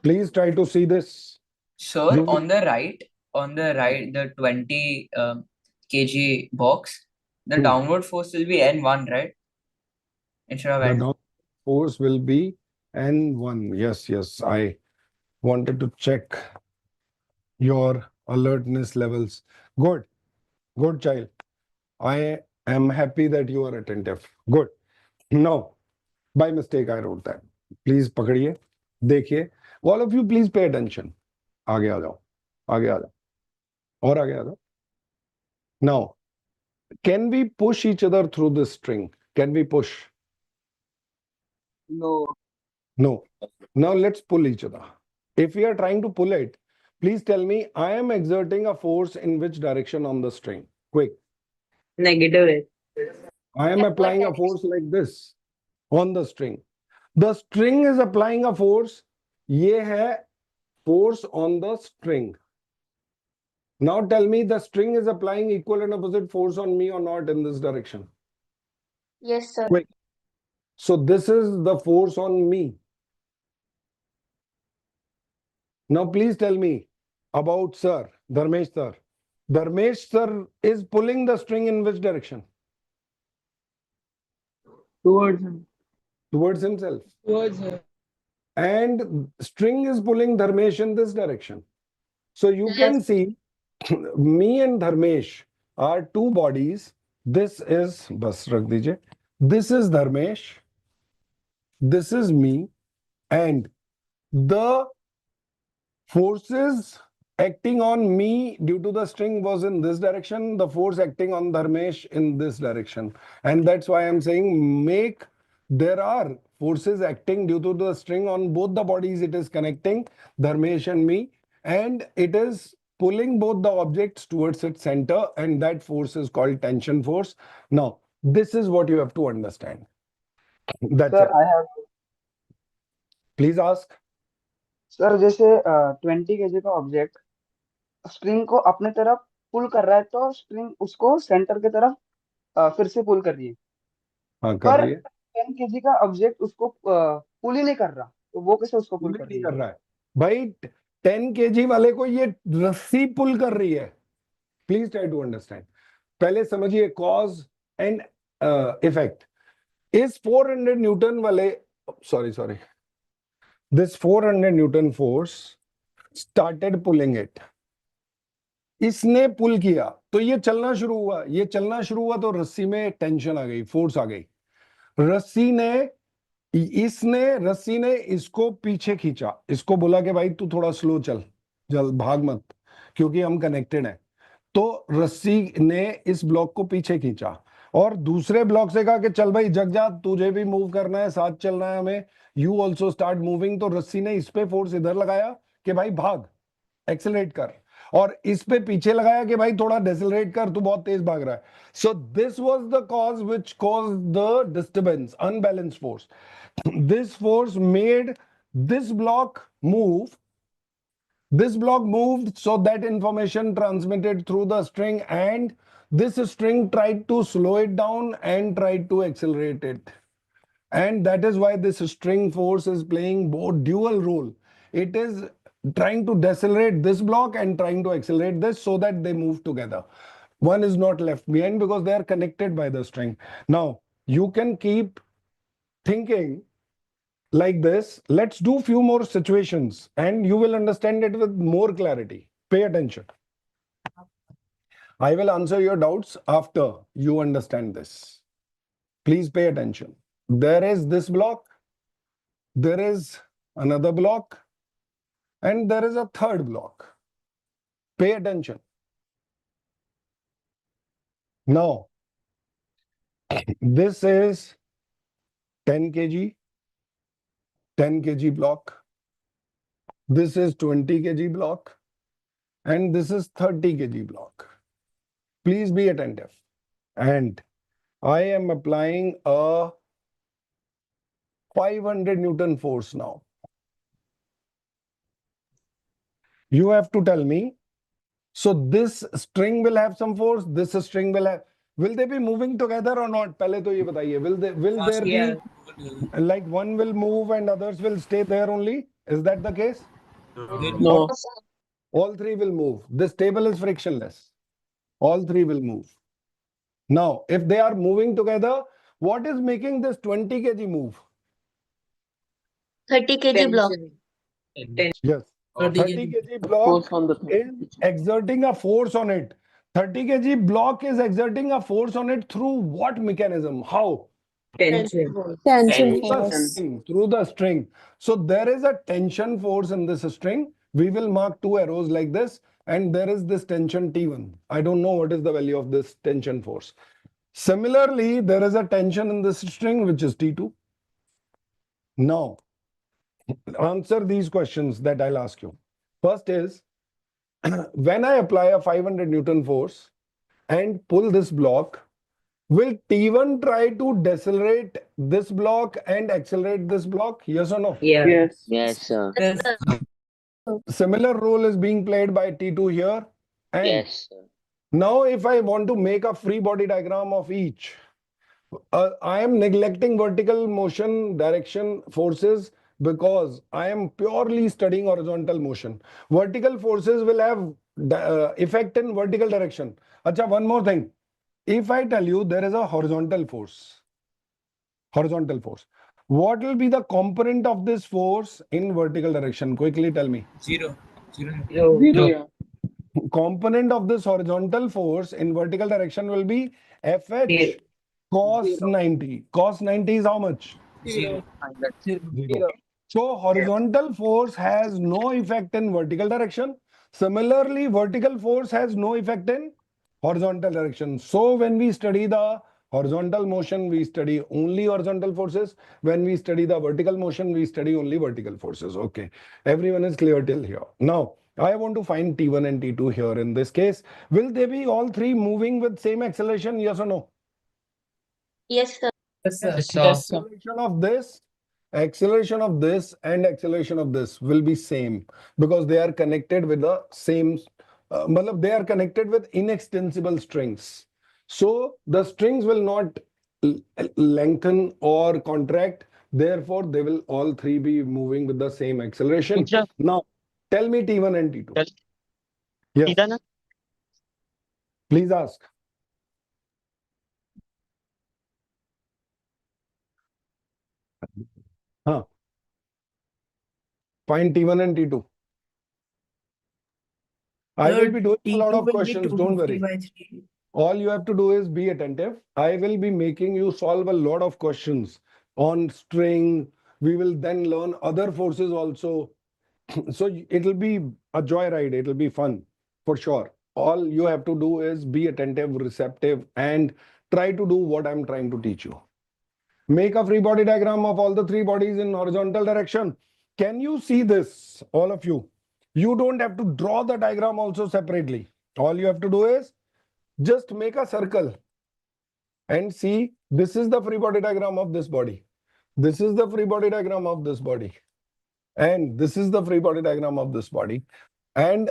Please try to see this. Sir, You will- on the right, the 20 kg box, the Hmm. downward force will be N1, right? Instead of The N2. down force will be N1. Yes. I wanted to check your alertness levels. Good child. I am happy that you are attentive. Good. Now, by mistake, I wrote that. Please पकड़िए, देखिए. All of you, please pay attention. आगे आ जाओ, आगे आ जाओ, और आगे आ जाओ. Now, can we push each other through this string? Can we push? No. No. Now let's pull each other. If we are trying to pull it, please tell me, I am exerting a force in which direction on the string? Quick. Negative. I am applying a force like this on the string. The string is applying a force. ये है force on the string. Now tell me, the string is applying equal and opposite force on me or not in this direction? Yes, sir. Quick. So this is the force on me. Now please tell me about sir, Dharmesh sir. Dharmesh sir is pulling the string in which direction? Towards him. Towards himself. Towards her. And string is pulling Dharmesh in this direction. So you can see me and Dharmesh are two bodies. This is, bas rakh dijiye. This is Dharmesh. This is me. And the forces acting on me due to the string was in this direction. The force acting on Dharmesh in this direction. And that's why I'm saying there are forces acting due to the string on both the bodies. It is connecting Dharmesh and me. And it is pulling both the objects towards its center. And that force is called tension force. Now, this is what you have to understand. That's sir it. I have Please ask. Sir जैसे 20 kg का object string को अपने तरफ पुल कर रहा है तो string उसको सेंटर की तरफ फिर से पुल कर रही है हाँ, कर पर रही है. 10 kg का ऑब्जेक्ट उसको पुल ही नहीं कर रहा तो वो कैसे उसको पुल पुल कर नहीं रही कर है रहा है भाई. 10 kg वाले को ये रस्सी पुल कर रही है. Please try to understand. पहले समझिए कॉज एंड इफेक्ट. इस 400 न्यूटन वाले, sorry, this 400 newton force started pulling it. इसने पुल किया तो ये चलना शुरू हुआ, ये चलना शुरू हुआ तो रस्सी में टेंशन आ गई, फोर्स आ गई। रस्सी ने इसको पीछे खींचा, इसको बोला कि भाई तू थोड़ा स्लो चल, भाग मत, क्योंकि हम कनेक्टेड हैं। तो रस्सी ने इस ब्लॉक को पीछे खींचा और दूसरे ब्लॉक से कहा कि चल भाई जग जा, तुझे भी मूव करना है, साथ चलना है हमें, यू ऑल्सो स्टार्ट मूविंग। तो रस्सी ने इस पे फोर्स इधर लगाया कि भाई भाग, एक्सेलरेट कर, और इस पे पीछे लगाया कि भाई थोड़ा डेसेलरेट कर, तू बहुत तेज भाग रहा है। So this was the cause which caused the disturbance, unbalanced force. This force made this block move. This block moved, so that information transmitted through the string, and this string tried to slow it down and tried to accelerate it. And that is why this string force is playing both dual role. It is trying to decelerate this block and trying to accelerate this so that they move together. One is not left behind because they are connected by the string. Now, you can keep thinking like this. Let's do few more situations and you will understand it with more clarity. Pay attention. I will answer your doubts after you understand this. Please pay attention. There is this block, there is another block, and there is a third block. Pay attention. Now, this is 10 kg, 10 kg block. This is 20 kg block, and this is 30 kg block. Please be attentive. And I am applying a 500 Newton force now. You have to tell me. So this string will have some force, this string will have. Will they be moving together or not? पहले तो ये बताइए. Will there be like one will move and others will stay there only? Is that the case? No. All three will move. This table is frictionless. All three will move. Now, if they are moving together, what is making this 20 kg move? 30 kg block. Yes. 30 kg block is exerting a force on it. 30 kg block is exerting a force on it through what mechanism? How? Tension. Tension. Through the string. So there is a tension force in this string. We will mark two arrows like this, and there is this tension T1. I don't know what is the value of this tension force. Similarly, there is a tension in this string, which is T2. Now, answer these questions that I'll ask you. First is, when I apply a 500 Newton force and pull this block, will T1 try to decelerate this block and accelerate this block? Yes or no? Yes. Yes, sir. Similar role is being played by T2 here. And Yes, sir. now if I want to make a free body diagram of each, I am neglecting vertical motion direction forces because I am purely studying horizontal motion. Vertical forces will have effect in vertical direction. Acha, one more thing. If I tell you there is a horizontal force, what will be the component of this force in vertical direction? Quickly tell me. Zero. Zero. Component of this horizontal force in vertical direction will be FH cos 90. Cos 90 is how much? Zero. Zero. So horizontal force has no effect in vertical direction. Similarly, vertical force has no effect in horizontal direction. So when we study the horizontal motion, we study only horizontal forces. When we study the vertical motion, we study only vertical forces. Okay, everyone is clear till here. Now, I want to find T1 and T2 here in this case. Will they be all three moving with same acceleration? Yes or no? Yes, sir. Acceleration of this and acceleration of this will be same because they are connected with the same, they are connected with inextensible strings. So the strings will not lengthen or contract. Therefore, they will all three be moving with the same acceleration. Now, tell me T1 and T2. Yes. Please ask. Find T1 and T2. I will Sir, be doing a T2 lot of will be questions, don't 250 worry. by 3. All you have to do is be attentive. I will be making you solve a lot of questions on string. We will then learn other forces also. So it'll be a joyride. It'll be fun for sure. All you have to do is be attentive, receptive, and try to do what I'm trying to teach you. Make a free body diagram of all the three bodies in horizontal direction. Can you see this, all of you? You don't have to draw the diagram also separately. All you have to do is just make a circle and see, this is the free body diagram of this body. This is the free body diagram of this body. And this is the free body diagram of this body. And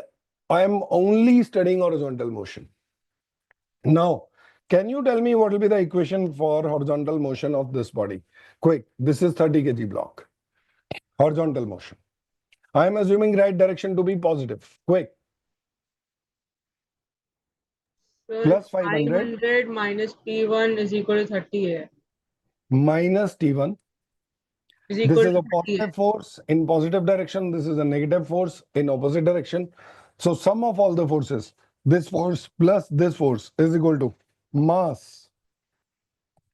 I'm only studying horizontal motion. Now, can you tell me what will be the equation for horizontal motion of this body? Quick, this is 30 kg block. Horizontal motion. I am assuming right direction to be positive. Quick. Sir, Plus 500 500 minus P1 is equal to 30A. minus T1. Is This equal is to a 30A. positive force in positive direction. This is a negative force in opposite direction. So sum of all the forces, this force plus this force is equal to mass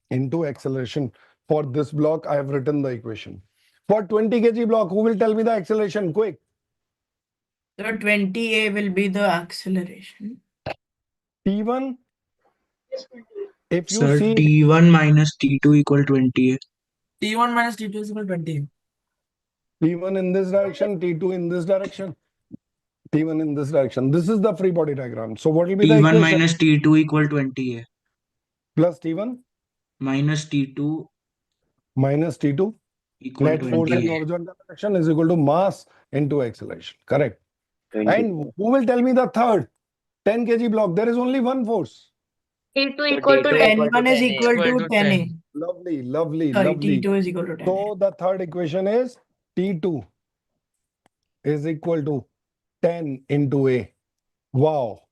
into acceleration. For this block, I have written the equation. For 20 kg block, who will tell me the acceleration? Quick. So 20A will be the acceleration. T1, if you Sir, see T1 minus T2 equal 20. T1 minus T2 is equal to 20. T1 in this direction, T2 in this direction, T1 in this direction. This is the free body diagram. So what will be the T1 equation? minus T2 equal 20A. Plus T1 Minus T2 minus T2. equal Net force in 20A. horizontal direction is equal to mass into acceleration. Correct. 20. And who will tell me the third? 10 kg block. There is only one force. T2 So equal to T2 10. equal to N1 is 10A. equal to 10A. Lovely, lovely, Sorry, lovely. T2 is equal to 10A. So the third equation is T2 is equal to 10 into A. Wow.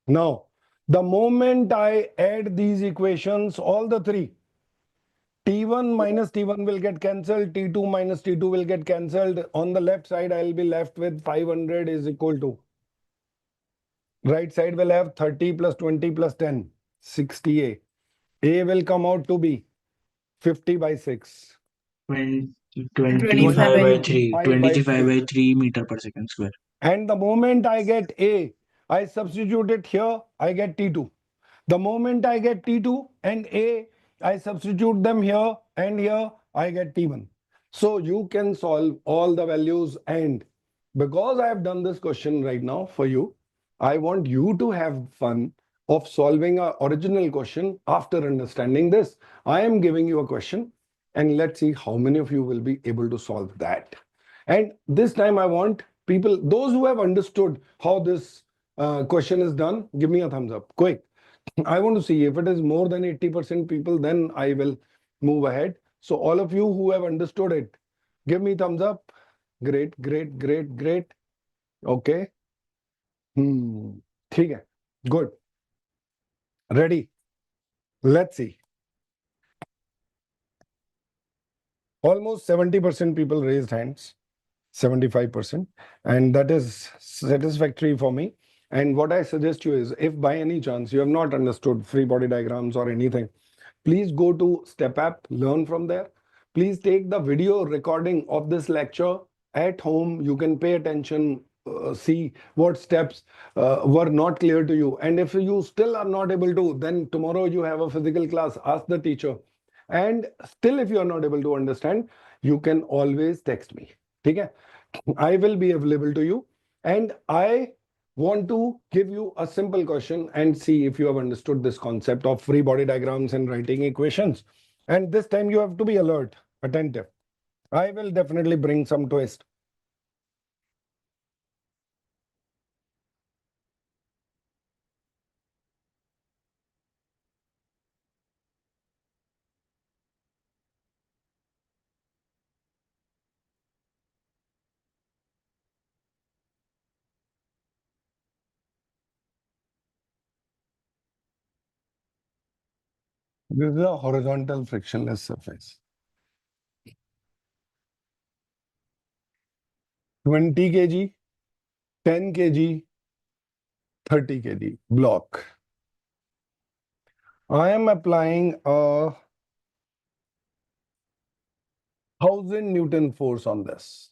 Now, the moment I add these equations, all the three, T1 minus T1 will get cancelled, T2 minus T2 will get cancelled. On the left side, I'll be left with 500 is equal to. Right side will have 30 plus 20 plus 10, 60A. A will come out to be 50 by 6. 25 by 3. 25 by 25 3. by 3 meter per second square. And the moment I get A, I substitute it here, I get T2. The moment I get T2 and A, I substitute them here and here, I get T1. So you can solve all the values, and because I have done this question right now for you, I want you to have fun of solving an original question after understanding this. I am giving you a question and let's see how many of you will be able to solve that. And this time I want people, those who have understood how this question is done, give me a thumbs up, quick. I want to see if it is more than 80% people, then I will move ahead. So all of you who have understood it, give me thumbs up. Great, great, great, great. Okay. ठीक है. Good. Ready. Let's see. Almost 70% people raised hands. 75%, and that is satisfactory for me. And what I suggest you is, if by any chance you have not understood free body diagrams or anything, please go to Step App, learn from there. Please take the video recording of this lecture at home. You can pay attention, see what steps were not clear to you. And if you still are not able to, then tomorrow you have a physical class, ask the teacher. And still, if you are not able to understand, you can always text me. Okay? I will be available to you, and I want to give you a simple question and see if you have understood this concept of free body diagrams and writing equations. And this time you have to be alert, attentive. I will definitely bring some twist. This is a horizontal frictionless surface. 20 kg, 10 kg, 30 kg block. I am applying a 1000 Newton force on this.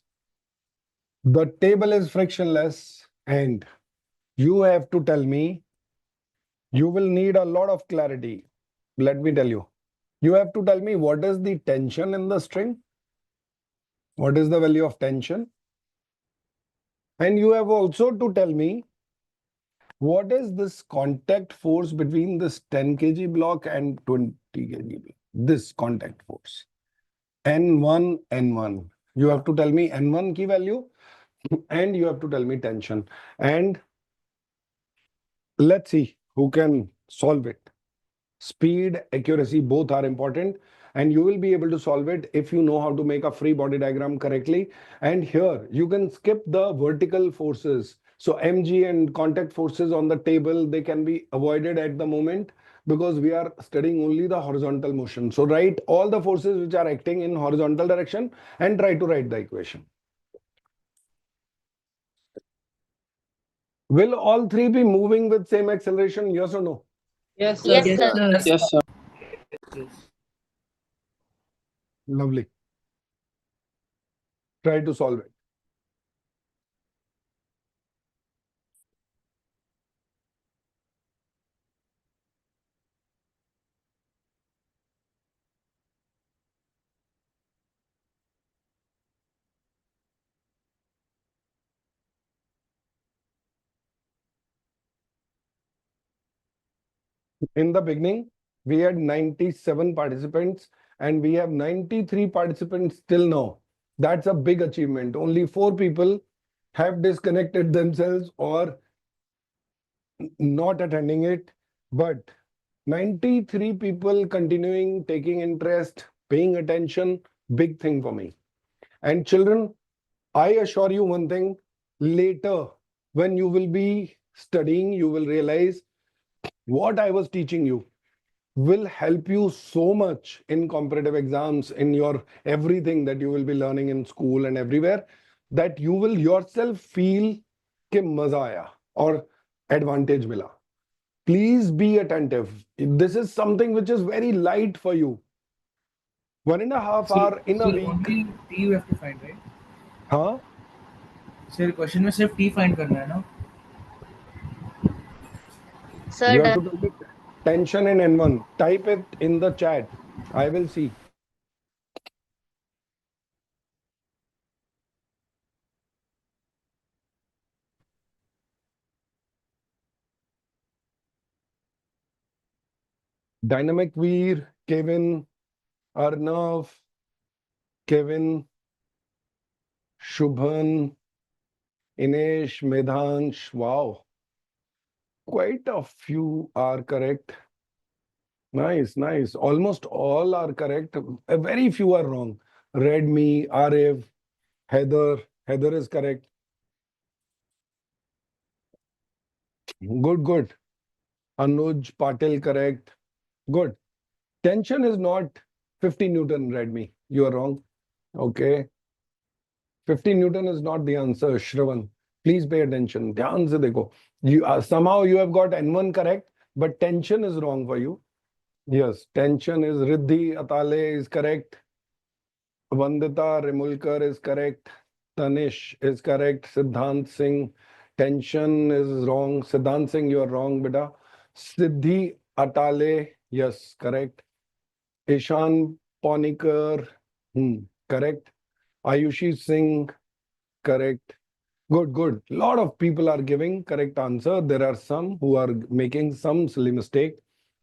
The table is frictionless and you have to tell me, you will need a lot of clarity. Let me tell you. You have to tell me what is the tension in the string. What is the value of tension? And you have also to tell me what is this contact force between this 10 kg block and 20 kg block? This contact force. N1, N1. You have to tell me N1 key value and you have to tell me tension. And let's see who can solve it. Speed, accuracy, both are important. And you will be able to solve it if you know how to make a free body diagram correctly. And here you can skip the vertical forces. So mg and contact forces on the table, they can be avoided at the moment because we are studying only the horizontal motion. So write all the forces which are acting in horizontal direction and try to write the equation. Will all three be moving with same acceleration? Yes or no? Yes, sir. Yes, Yes, sir. sir. Yes, sir. Lovely. Try to solve it. In the beginning, we had 97 participants and we have 93 participants till now. That's a big achievement. Only 4 people have disconnected themselves or not attending it, but 93 people continuing, taking interest, paying attention, big thing for me. And children, I assure you one thing, later when you will be studying, you will realize what I was teaching you will help you so much in competitive exams, in your everything that you will be learning in school and everywhere, that you will yourself feel कि मजा आया or advantage मिला. Please be attentive. This is something which is very light for you. 1.5 hour in a week. Only T you have to find, right? हाँ Sir, question में सिर्फ T find करना है ना? Sir, you have to tell me tension in N1. Type it in the chat. I will see. Dynamic Veer, Kevin, Arnav, Kevin, Shubhan, Inesh, Medhansh. Wow. Quite a few are correct. Nice, nice. Almost all are correct. Very few are wrong. Redmi, Arif, Heather. Heather is correct. Good, good. Anuj, Patil, correct. Good. Tension is not 50 Newton, Redmi. You are wrong. Okay. 50 Newton is not the answer, Shravan. Please pay attention. ध्यान से देखो. You somehow you have got N1 correct, but tension is wrong for you. Yes, tension is Riddhi Atale is correct. Vandita Remulkar is correct. Tanish is correct. Siddhant Singh, tension is wrong. Siddhant Singh, you are wrong, beta. Siddhi Atale, yes, correct. Ishan Ponikar, correct. Ayushi Singh, correct. Good, good. A lot of people are giving correct answer. There are some who are making some silly mistake.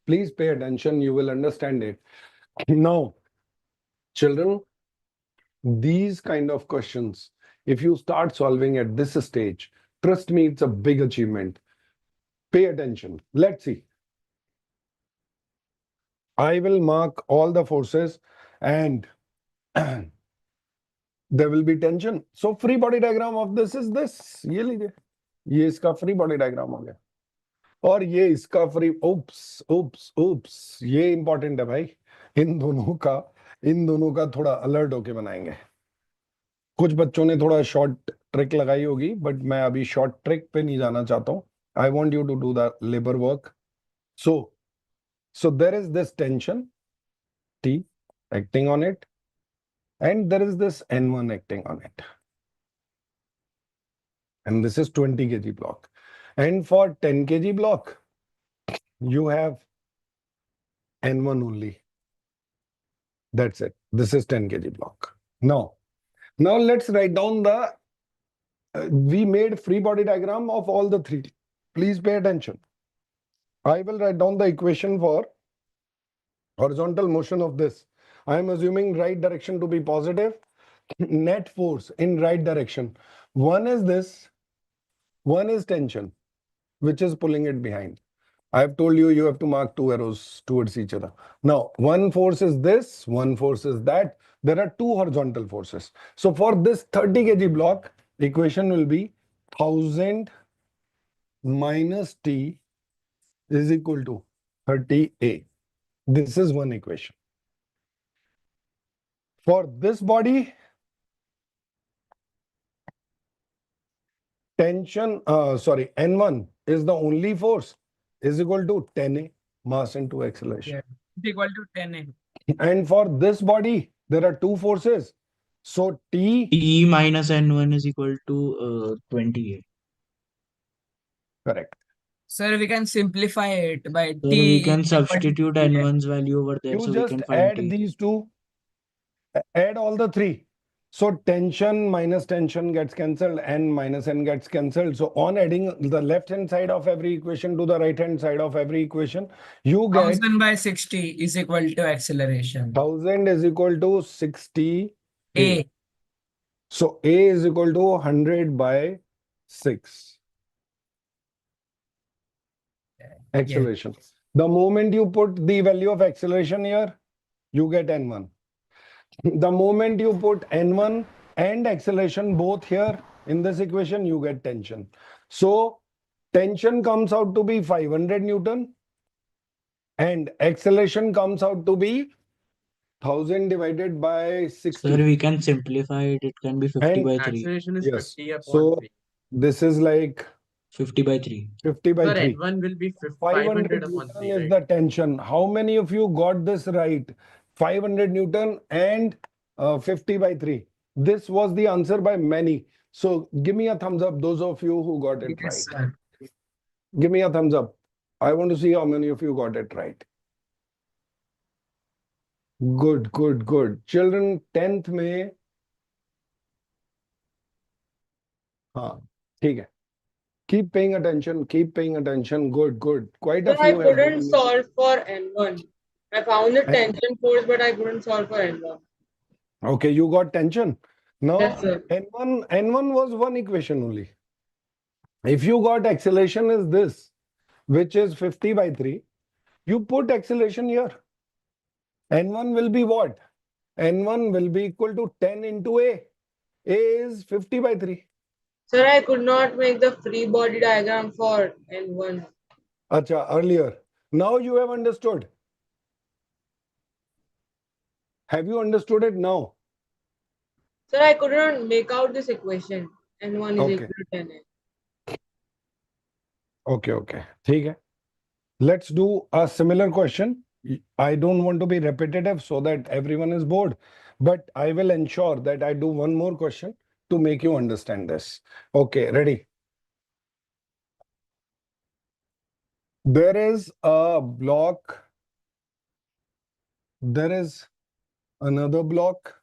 Please pay attention. You will understand it. Now, children, these kind of questions, if you start solving at this stage, trust me, it's a big achievement. Pay attention. Let's see. I will mark all the forces and there will be tension. So free body diagram of this is this. ये लीजिए. ये इसका free body diagram हो गया. और ये इसका free oops ये इंपॉर्टेंट है भाई. इन दोनों का थोड़ा अलर्ट होके बनाएंगे. कुछ बच्चों ने थोड़ा शॉर्ट ट्रिक लगाई होगी, बट मैं अभी शॉर्ट ट्रिक पे नहीं जाना चाहता हूँ. I want you to do the labor work. So there is this tension T acting on it, and there is this N1 acting on it. And this is 20 kg block. And for 10 kg block, you have N1 only. That's it. This is 10 kg block. Now let's write down the, we made free body diagram of all the three. Please pay attention. I will write down the equation for horizontal motion of this. I am assuming right direction to be positive. Net force in right direction. One is this, one is tension, which is pulling it behind. I have told you, you have to mark two arrows towards each other. Now, one force is this, one force is that. There are two horizontal forces. So for this 30 kg block, equation will be 1000 minus T is equal to 30A. This is one equation. For this body, tension, N1 is the only force, is equal to 10A, mass into acceleration. Yeah, it's equal to 10A. And for this body, there are two forces. So T, T minus N1 is equal to 28. correct. Sir, we can simplify it by Sir, T we can is equal to substitute 2A. N1's value over there, You so we just can find add T. these two, add all the three. So tension minus tension gets cancelled, N minus N gets cancelled. So on adding the left hand side of every equation to the right hand side of every equation, you get 1000 by 60 is equal to acceleration. 1000 is equal to 60 A. So A is equal to 100 by 6. Acceleration. The moment you put the value of acceleration here, you get N1. The moment you put N1 and acceleration both here in this equation, you get tension. So tension comes out to be 500 Newton and acceleration comes out to be 1000 divided by 60. Sir, we can simplify it. It can be 50 And by 3. Acceleration is yes. 50 upon So 3. this is like 50 by 3. 50 by Sir, 3. N1 will be 500 500 upon Newton 3, is right? the tension. How many of you got this right? 500 Newton and 50 by 3. This was the answer by many. So give me a thumbs up, those of you who got it right. Yes, sir. Give me a thumbs up. I want to see how many of you got it right. Good, good, good. Children, 10th में हाँ ठीक है. Keep paying attention. Keep paying attention. Good, good. Quite a But I few have couldn't given me. solve for N1. I found the And- tension force, but I couldn't solve for N1. Okay, you got tension. Now, Yes, sir. N1 was one equation only. If you got acceleration is this, which is 50 by 3, you put acceleration here. N1 will be what? N1 will be equal to 10 into A. A is 50 by 3. Sir, I could not make the free body diagram for N1. Acha, earlier. Now you have understood. Have you understood it now? Sir, I could not make out this equation. N1 is Okay. equal to 10A. Okay, okay. ठीक है. Let's do a similar question. I don't want to be repetitive so that everyone is bored, but I will ensure that I do one more question to make you understand this. Okay, ready? There is a block. There is another block.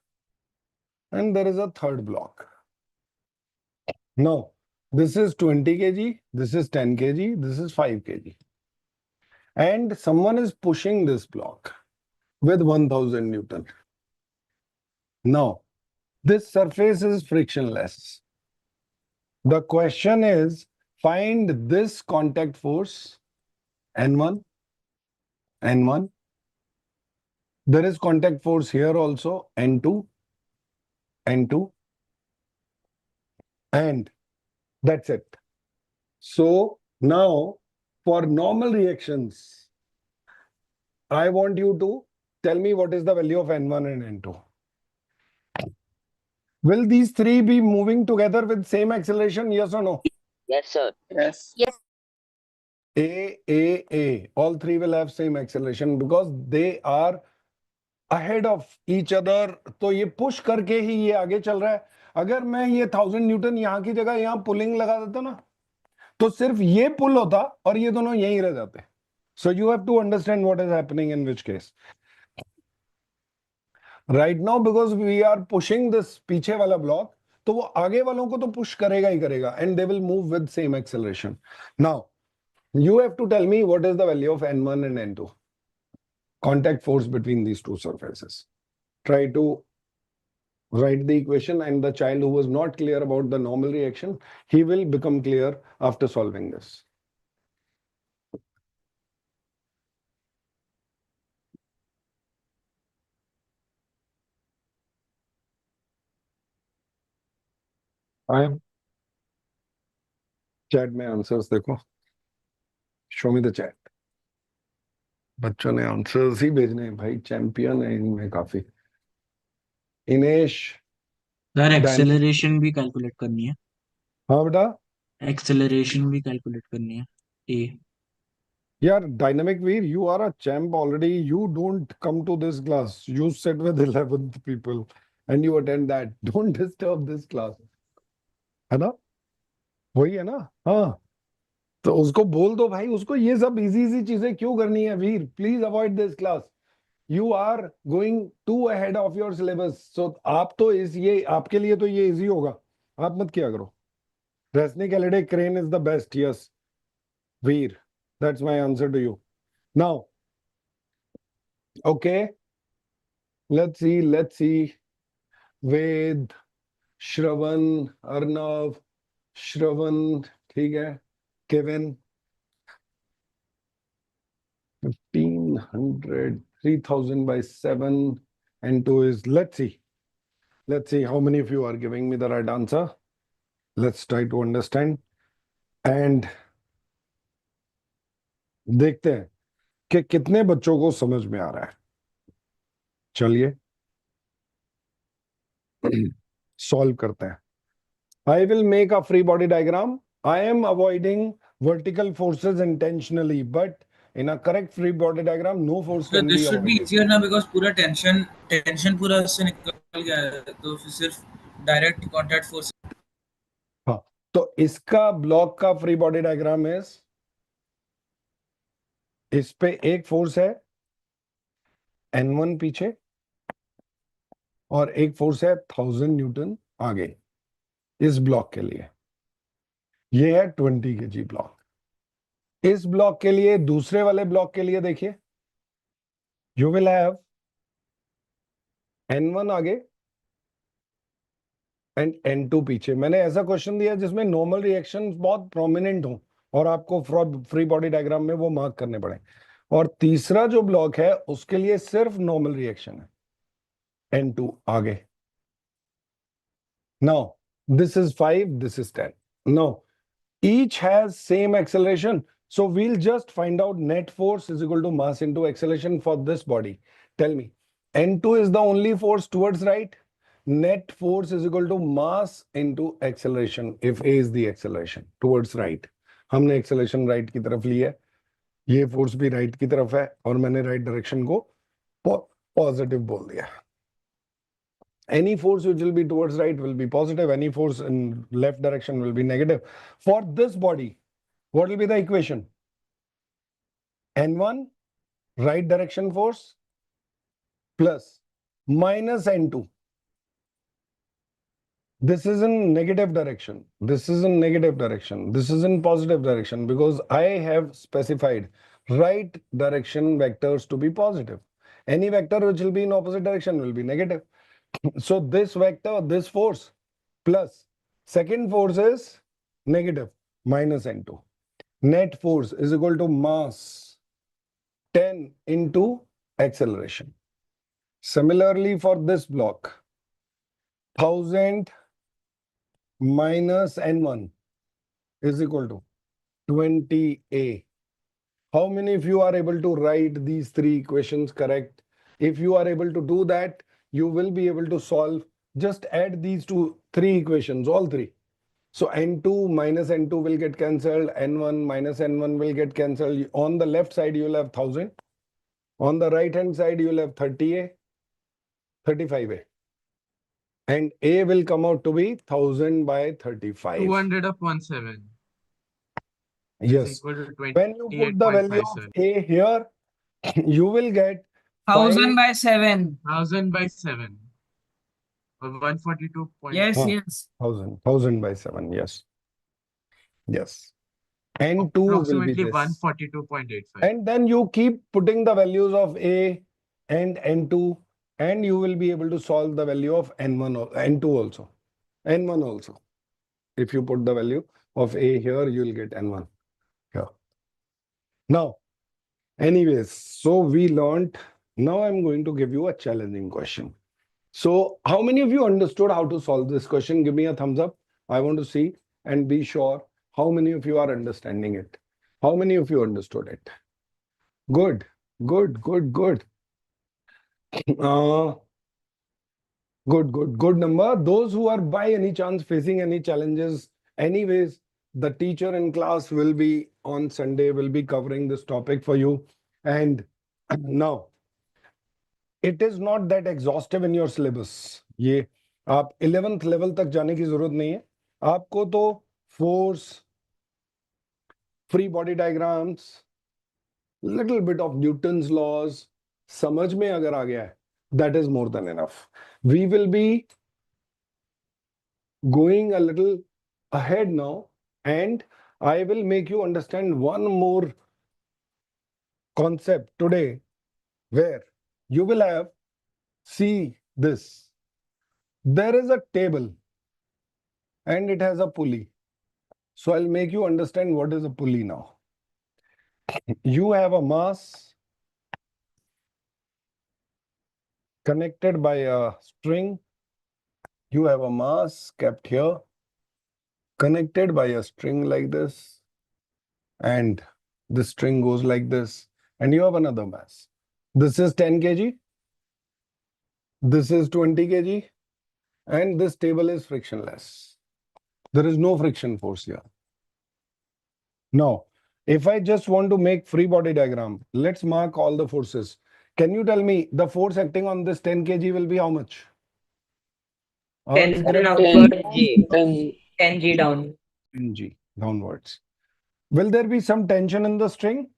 And there is a third block. Now, this is 20 kg, this is 10 kg, this is 5 kg. And someone is pushing this block with 1000 Newton. Now, this surface is frictionless. The question is, find this contact force, N1, N1. There is contact force here also, N2, N2. And that's it. So now for normal reactions, I want you to tell me what is the value of N1 and N2. Will these three be moving together with same acceleration? Yes or no? Yes, sir. Yes. Yes. A. All three will have same acceleration because they are ahead of each other. तो ये push करके ही ये आगे चल रहा है. अगर मैं ये 1000 न्यूटन यहाँ की जगह यहाँ पुलिंग लगा देता ना, तो सिर्फ ये पुल होता और ये दोनों यहीं रह जाते. So you have to understand what is happening in which case. Right now, because we are pushing this पीछे वाला block, तो वो आगे वालों को तो push करेगा ही करेगा, and they will move with same acceleration. Now, you have to tell me what is the value of N1 and N2. Contact force between these two surfaces. Try to write the equation, and the child who was not clear about the normal reaction, he will become clear after solving this. I am. Chat में answers देखो. Show me the chat. बच्चों ने answers ही भेजने हैं भाई, champion है इनमें काफी. इनेश. सर एक्सेलरेशन भी कैलकुलेट करनी है. हाँ बेटा. एक्सेलरेशन भी कैलकुलेट करनी है. ए. यार dynamic Veer, you are a champ already. You don't come to this class. You sit with 11th people and you attend that. Don't disturb this class. है ना? वही है ना? हाँ. तो उसको बोल दो भाई, उसको ये सब इजी चीजें क्यों करनी है Veer. Please avoid this class. You are going to ahead of your syllabus. So आप तो ये आपके लिए तो ये इजी होगा, आप मत किया करो. Resnick Halliday Krane is the best. Yes Veer, that's my answer to you. Now okay, let's see. Ved, Shravan, Arnav, Shravan, ठीक है. Kevin. 1500, 3000 by 7 and 2 is, let's see how many of you are giving me the right answer. Let's try to understand and देखते हैं कि कितने बच्चों को समझ में आ रहा है. चलिए सॉल्व करते हैं. I will make a free body diagram. I am avoiding vertical forces intentionally, but in a correct free body diagram, no force So can this be should be avoided. easier ना, because पूरा tension पूरा इससे निकल गया है, तो फिर सिर्फ डायरेक्ट कॉन्टैक्ट फोर्स. हाँ, तो इसका ब्लॉक का फ्री बॉडी डायग्राम है. इस पे एक फोर्स है N1 पीछे और एक फोर्स है 1000 न्यूटन आगे. इस ब्लॉक के लिए ये है 20 kg ब्लॉक. इस ब्लॉक के लिए, दूसरे वाले ब्लॉक के लिए देखिए, यू विल हैव N1 आगे एंड N2 पीछे. मैंने ऐसा क्वेश्चन दिया जिसमें नॉर्मल रिएक्शन बहुत प्रोमिनेंट हो और आपको फ्री बॉडी डायग्राम में वो मार्क करने पड़े. और तीसरा जो ब्लॉक है उसके लिए सिर्फ नॉर्मल रिएक्शन है, N2 आगे. Now this is 5, this is 10. Now, each has same acceleration. So we'll just find out net force is equal to mass into acceleration for this body. Tell me, N2 is the only force towards right. Net force is equal to mass into acceleration if A is the acceleration towards right. हमने acceleration right की तरफ ली है, ये force भी right की तरफ है और मैंने right direction को positive बोल दिया. Any force which will be towards right will be positive. Any force in left direction will be negative. For this body, what will be the equation? N1, right direction force, plus minus N2. This is in negative direction. This is in negative direction. This is in positive direction because I have specified right direction vectors to be positive. Any vector which will be in opposite direction will be negative. So this vector, this force plus second force is negative minus N2. Net force is equal to mass 10 into acceleration. Similarly for this block, 1000 minus N1 is equal to 20A. How many of you are able to write these three equations correct? If you are able to do that, you will be able to solve. Just add these three equations, all three. So N2 minus N2 will get cancelled. N1 minus N1 will get cancelled. On the left side, you'll have 1000. On the right hand side, you'll have 30A, 35A. And A will come out to be 1000 by 35. 200 upon 7 is Yes. equal to When you put the value of 28.57. A here, you will get 1000 by 7. 1000 by 7. Or 142. Yes, Huh. yes. 1000 by 7. Yes. Yes. N2 will be Approximately this. 142.85. And then you keep putting the values of A and N2, and you will be able to solve the value of N1 or N2 also. N1 also. If you put the value of A here, you will get N1 here. Now, anyways, so we learned. Now I'm going to give you a challenging question. So how many of you understood how to solve this question? Give me a thumbs up. I want to see and be sure how many of you are understanding it. How many of you understood it? Good, good, good, good. Good number. Those who are by any chance facing any challenges, anyways, the teacher in class will be on Sunday, will be covering this topic for you. And now, it is not that exhaustive in your syllabus. ये आप 11th level तक जाने की जरूरत नहीं है. आपको तो force, free body diagrams, little bit of Newton's laws समझ में अगर आ गया है, that is more than enough. We will be going a little ahead now, and I will make you understand one more concept today, where you will have, see this. There is a table and it has a pulley. So I'll make you understand what is a pulley now. You have a mass connected by a string. You have a mass kept here, connected by a string like this, and the string goes like this, and you have another mass. This is 10 kg, this is 20 kg, and this table is frictionless. There is no friction force here. Now, if I just want to make free body diagram, let's mark all the forces. Can you tell me the force acting on this 10 kg will be how much? 10 10 upward, G. 10 G down. 10 G downwards. Will there be some tension in the string?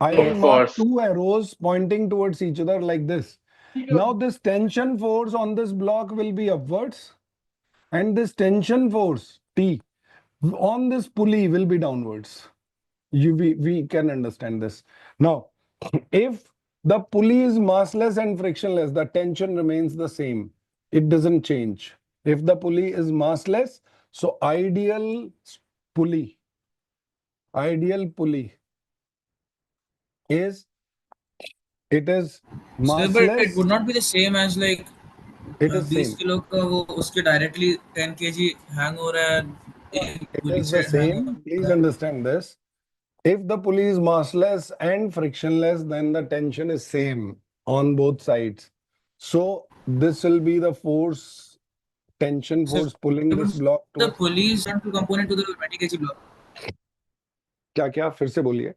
I will mark two arrows pointing towards each other like this. Now this tension force on this block will be upwards, and this tension force, T, on this pulley will be downwards. We can understand this. Now, if the pulley is massless and frictionless, the tension remains the same. It doesn't change. If the pulley is massless, so ideal pulley is, it is So, but it massless. would not be the same as like It is 20 same. Kilo का वो उसके directly 10 kg hang हो रहा है It pulley is the से hang हो same. Please रहा है. understand this. If the pulley is massless and frictionless, then the tension is same on both sides. So this will be the force, tension So force pulling this block the towards. pulley is not to component to the 20 kg block. क्या फिर से बोलिए.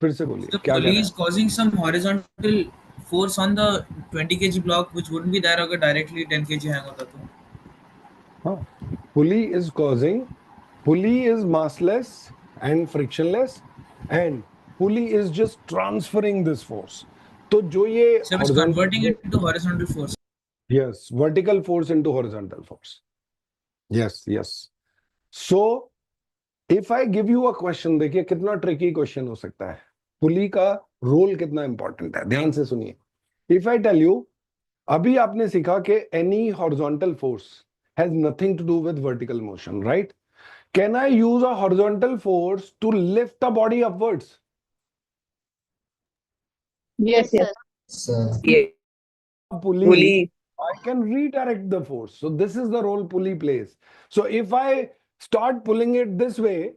फिर से बोलिए. The क्या कह pulley रहे is हैं? causing some horizontal force on the 20 kg block which wouldn't be there अगर directly 10 kg hang होता तो. हाँ. Pulley is massless and frictionless, and pulley is just transferring this force. तो जो ये So it's horizontal converting it into horizontal force. Yes, vertical force into horizontal force. Yes. So, if I give you a question, देखिए कितना tricky question हो सकता है. पुली का role कितना important है. ध्यान से सुनिए. If I tell you, अभी आपने सीखा कि any horizontal force has nothing to do with vertical motion, right? Can I use a horizontal force to lift a body upwards? Yes, yes. Yeah. Pulley, I can redirect the force. So this is the role pulley plays. So if I start pulling it this way,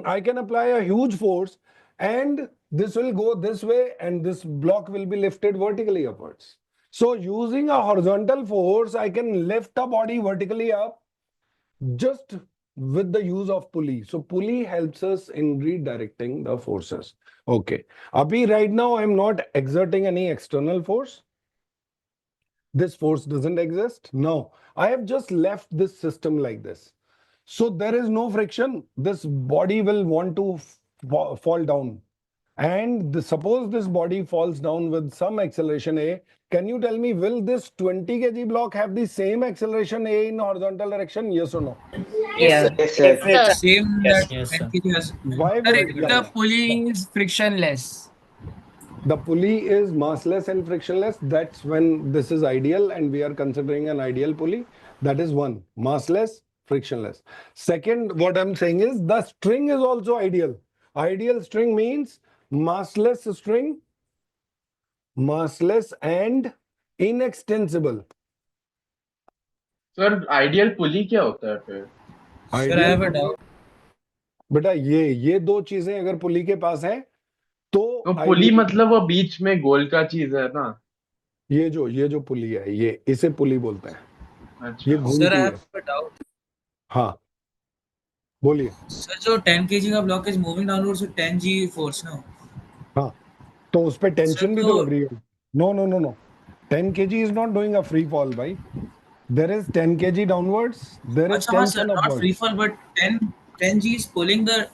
I can apply a huge force, and this will go this way, and this block will be lifted vertically upwards. So using a horizontal force, I can lift a body vertically up just with the use of pulley. So pulley helps us in redirecting the forces. Okay. Abhi, right now, I'm not exerting any external force. This force doesn't exist. No, I have just left this system like this. So there is no friction. This body will want to fall down. And suppose this body falls down with some acceleration A. Can you tell me, will this 20 kg block have the same acceleration A in horizontal direction? Yes or no? Yeah. Yes, sir. If it's Sir. same Yes. that Yes, 10 sir. kg has. Why Sir, would, if yeah, the yeah. pulley is frictionless. The pulley is massless and frictionless. That's when this is ideal, and we are considering an ideal pulley. That is one, massless, frictionless. Second, what I'm saying is the string is also ideal. Ideal string means massless string, massless and inextensible. Sir ideal pulley क्या होता है फिर? Sir, I Ideal have a pulley, doubt. बेटा ये दो चीजें अगर पुली के पास हैं तो तो पुली ideal, मतलब वो बीच में गोल का चीज है ना? ये जो पुली है, ये इसे पुली बोलते हैं. ये अच्छा. Sir, I घूमती है. have a doubt. हाँ, बोलिए. Sir, जो 10 kg का block is moving downwards with 10 G force ना. हाँ, तो उस पर Sir, टेंशन भी तो तो लग रही है. No no no no, 10 kg is not doing a free fall, भाई. There is 10 kg downwards, there is अच्छा हाँ sir, tension not free upwards. fall but 10 G is pulling the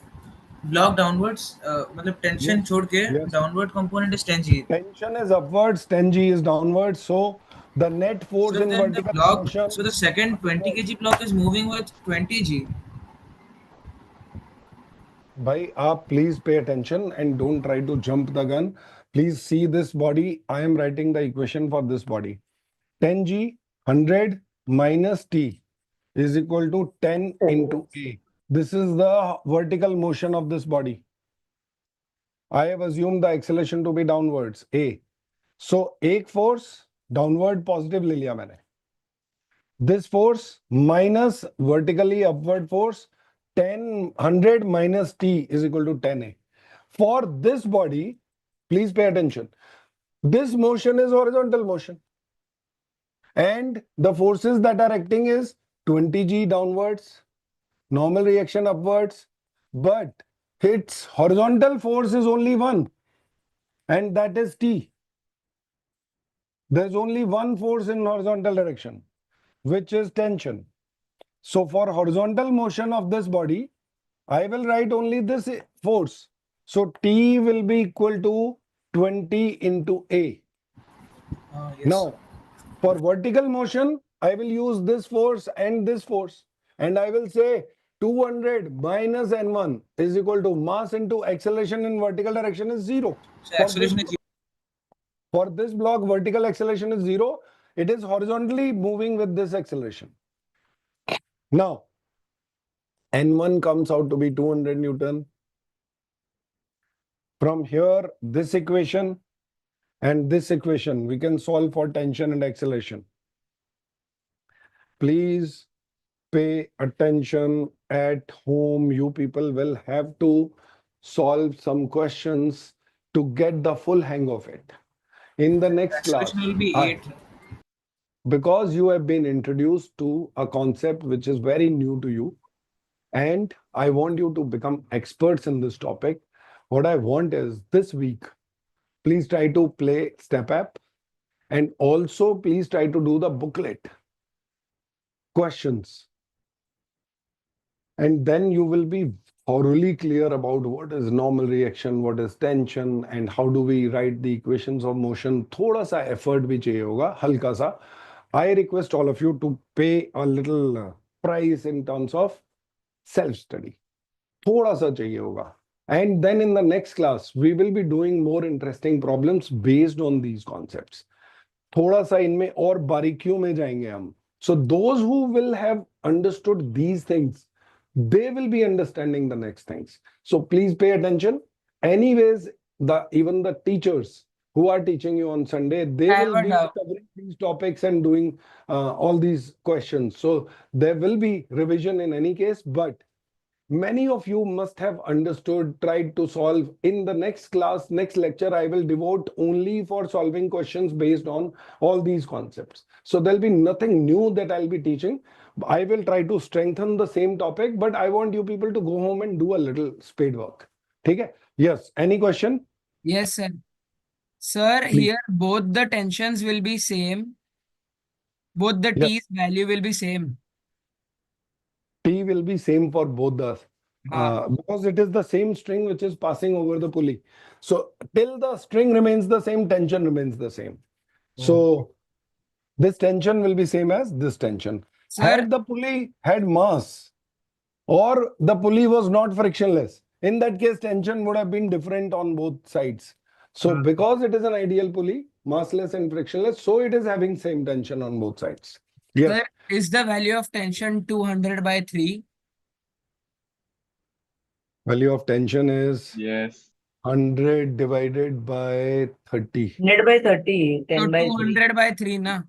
block downwards. मतलब tension Yes, छोड़ के yes. downward component is 10 G. Tension is upwards, 10 G is downwards. So the net force So in then the vertical block, motion. so the second 20 kg block is moving with 20 G. Bhai, please pay attention and don't try to jump the gun. Please see this body. I am writing the equation for this body. 10G 100 minus T is equal to 10 into A. This is the vertical motion of this body. I have assumed the acceleration to be downwards, A. So, एक force downward positive ले लिया मैंने. This force minus vertically upward force 100 minus T is equal to 10A. For this body, please pay attention. This motion is horizontal motion. And the forces that are acting is 20G downwards, normal reaction upwards, but its horizontal force is only one, and that is T. There's only one force in horizontal direction, which is tension. So for horizontal motion of this body, I will write only this force. So T will be equal to 20 into A. Yes. Now, for vertical motion, I will use this force and this force. And I will say 200 minus N1 is equal to mass into acceleration in vertical direction is 0. So acceleration is For this block, vertical acceleration is 0. It is horizontally moving with this acceleration. Now, N1 comes out to be 200 Newton. From here, this equation and this equation, we can solve for tension and acceleration. Please pay attention at home. You people will have to solve some questions to get the full hang of it. In the next class, acceleration will be 8. because you have been introduced to a concept which is very new to you, and I want you to become experts in this topic. What I want is this week, please try to play Step App, and also please try to do the booklet questions. And then you will be thoroughly clear about what is normal reaction, what is tension, and how do we write the equations of motion. थोड़ा सा effort भी चाहिए होगा, हल्का सा. I request all of you to pay a little price in terms of self-study. थोड़ा सा चाहिए होगा. And then in the next class, we will be doing more interesting problems based on these concepts. थोड़ा सा इनमें और बारीकियों में जाएंगे हम. So those who will have understood these things, they will be understanding the next things. So please pay attention. Anyways, even the teachers who are teaching you on Sunday, they I have will a be doubt. covering these topics and doing all these questions. So there will be revision in any case, but many of you must have understood, tried to solve. In the next class, next lecture, I will devote only for solving questions based on all these concepts. So there'll be nothing new that I'll be teaching. I will try to strengthen the same topic, but I want you people to go home and do a little spade work. Okay? Yes. Any question? Yes, sir. Sir, Please. here both the tensions will be same. Both the Yes. T's value will be same. T will be same for both the because it is the same string which is passing over the pulley. So till the string remains the same, tension remains the same. So this tension will be same as this tension. Sir, Had the pulley had mass or the pulley was not frictionless, in that case tension would have been different on both sides. So because it is an ideal pulley, massless and frictionless, so it is having same tension on both sides. Yes. sir, is the value of tension 200 by 3? Value of tension is Yes. 100 divided by 30. 100 by 30, So 10 by 3. 200 by 3, na?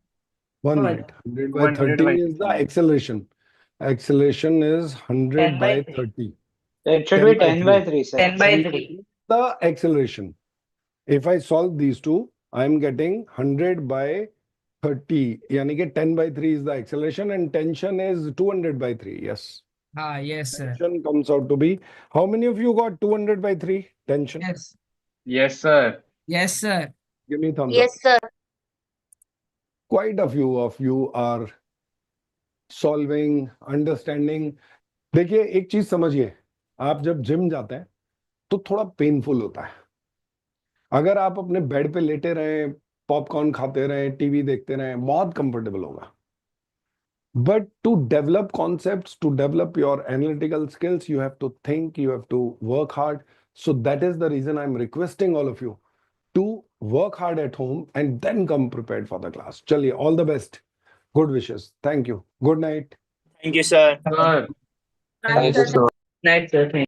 1 No, minute. 100 by 100 30 by is the 3. acceleration. Acceleration is 100 10 by by 3. 30. It should 10 be by 10 by 3. 3, sir. 10 by 10 by 3. 3. The acceleration. If I solve these two, I am getting 100 by 30. Yani ke 10 by 3 is the acceleration and tension is 200 by 3. Yes. Yes, sir. Tension comes out to be. How many of you got 200 by 3 tension? Yes. Yes, sir. Yes, sir. Give me thumbs up. sir. Quite a few of you are solving, understanding. देखिए एक चीज समझिए, आप जब gym जाते हैं तो थोड़ा पेनफुल होता है. अगर आप अपने बेड पे लेटे रहें, पॉपकॉर्न खाते रहें, टीवी देखते रहें, बहुत कंफर्टेबल होगा. But to develop concepts, to develop your analytical skills, you have to think, you have to work hard. So that is the reason I'm requesting all of you to work hard at home and then come prepared for the class. Chaliye, all the best. Good wishes. Thank you. Good night. Thank you, sir. Sir. Thank you, sir. Night, sir. Thank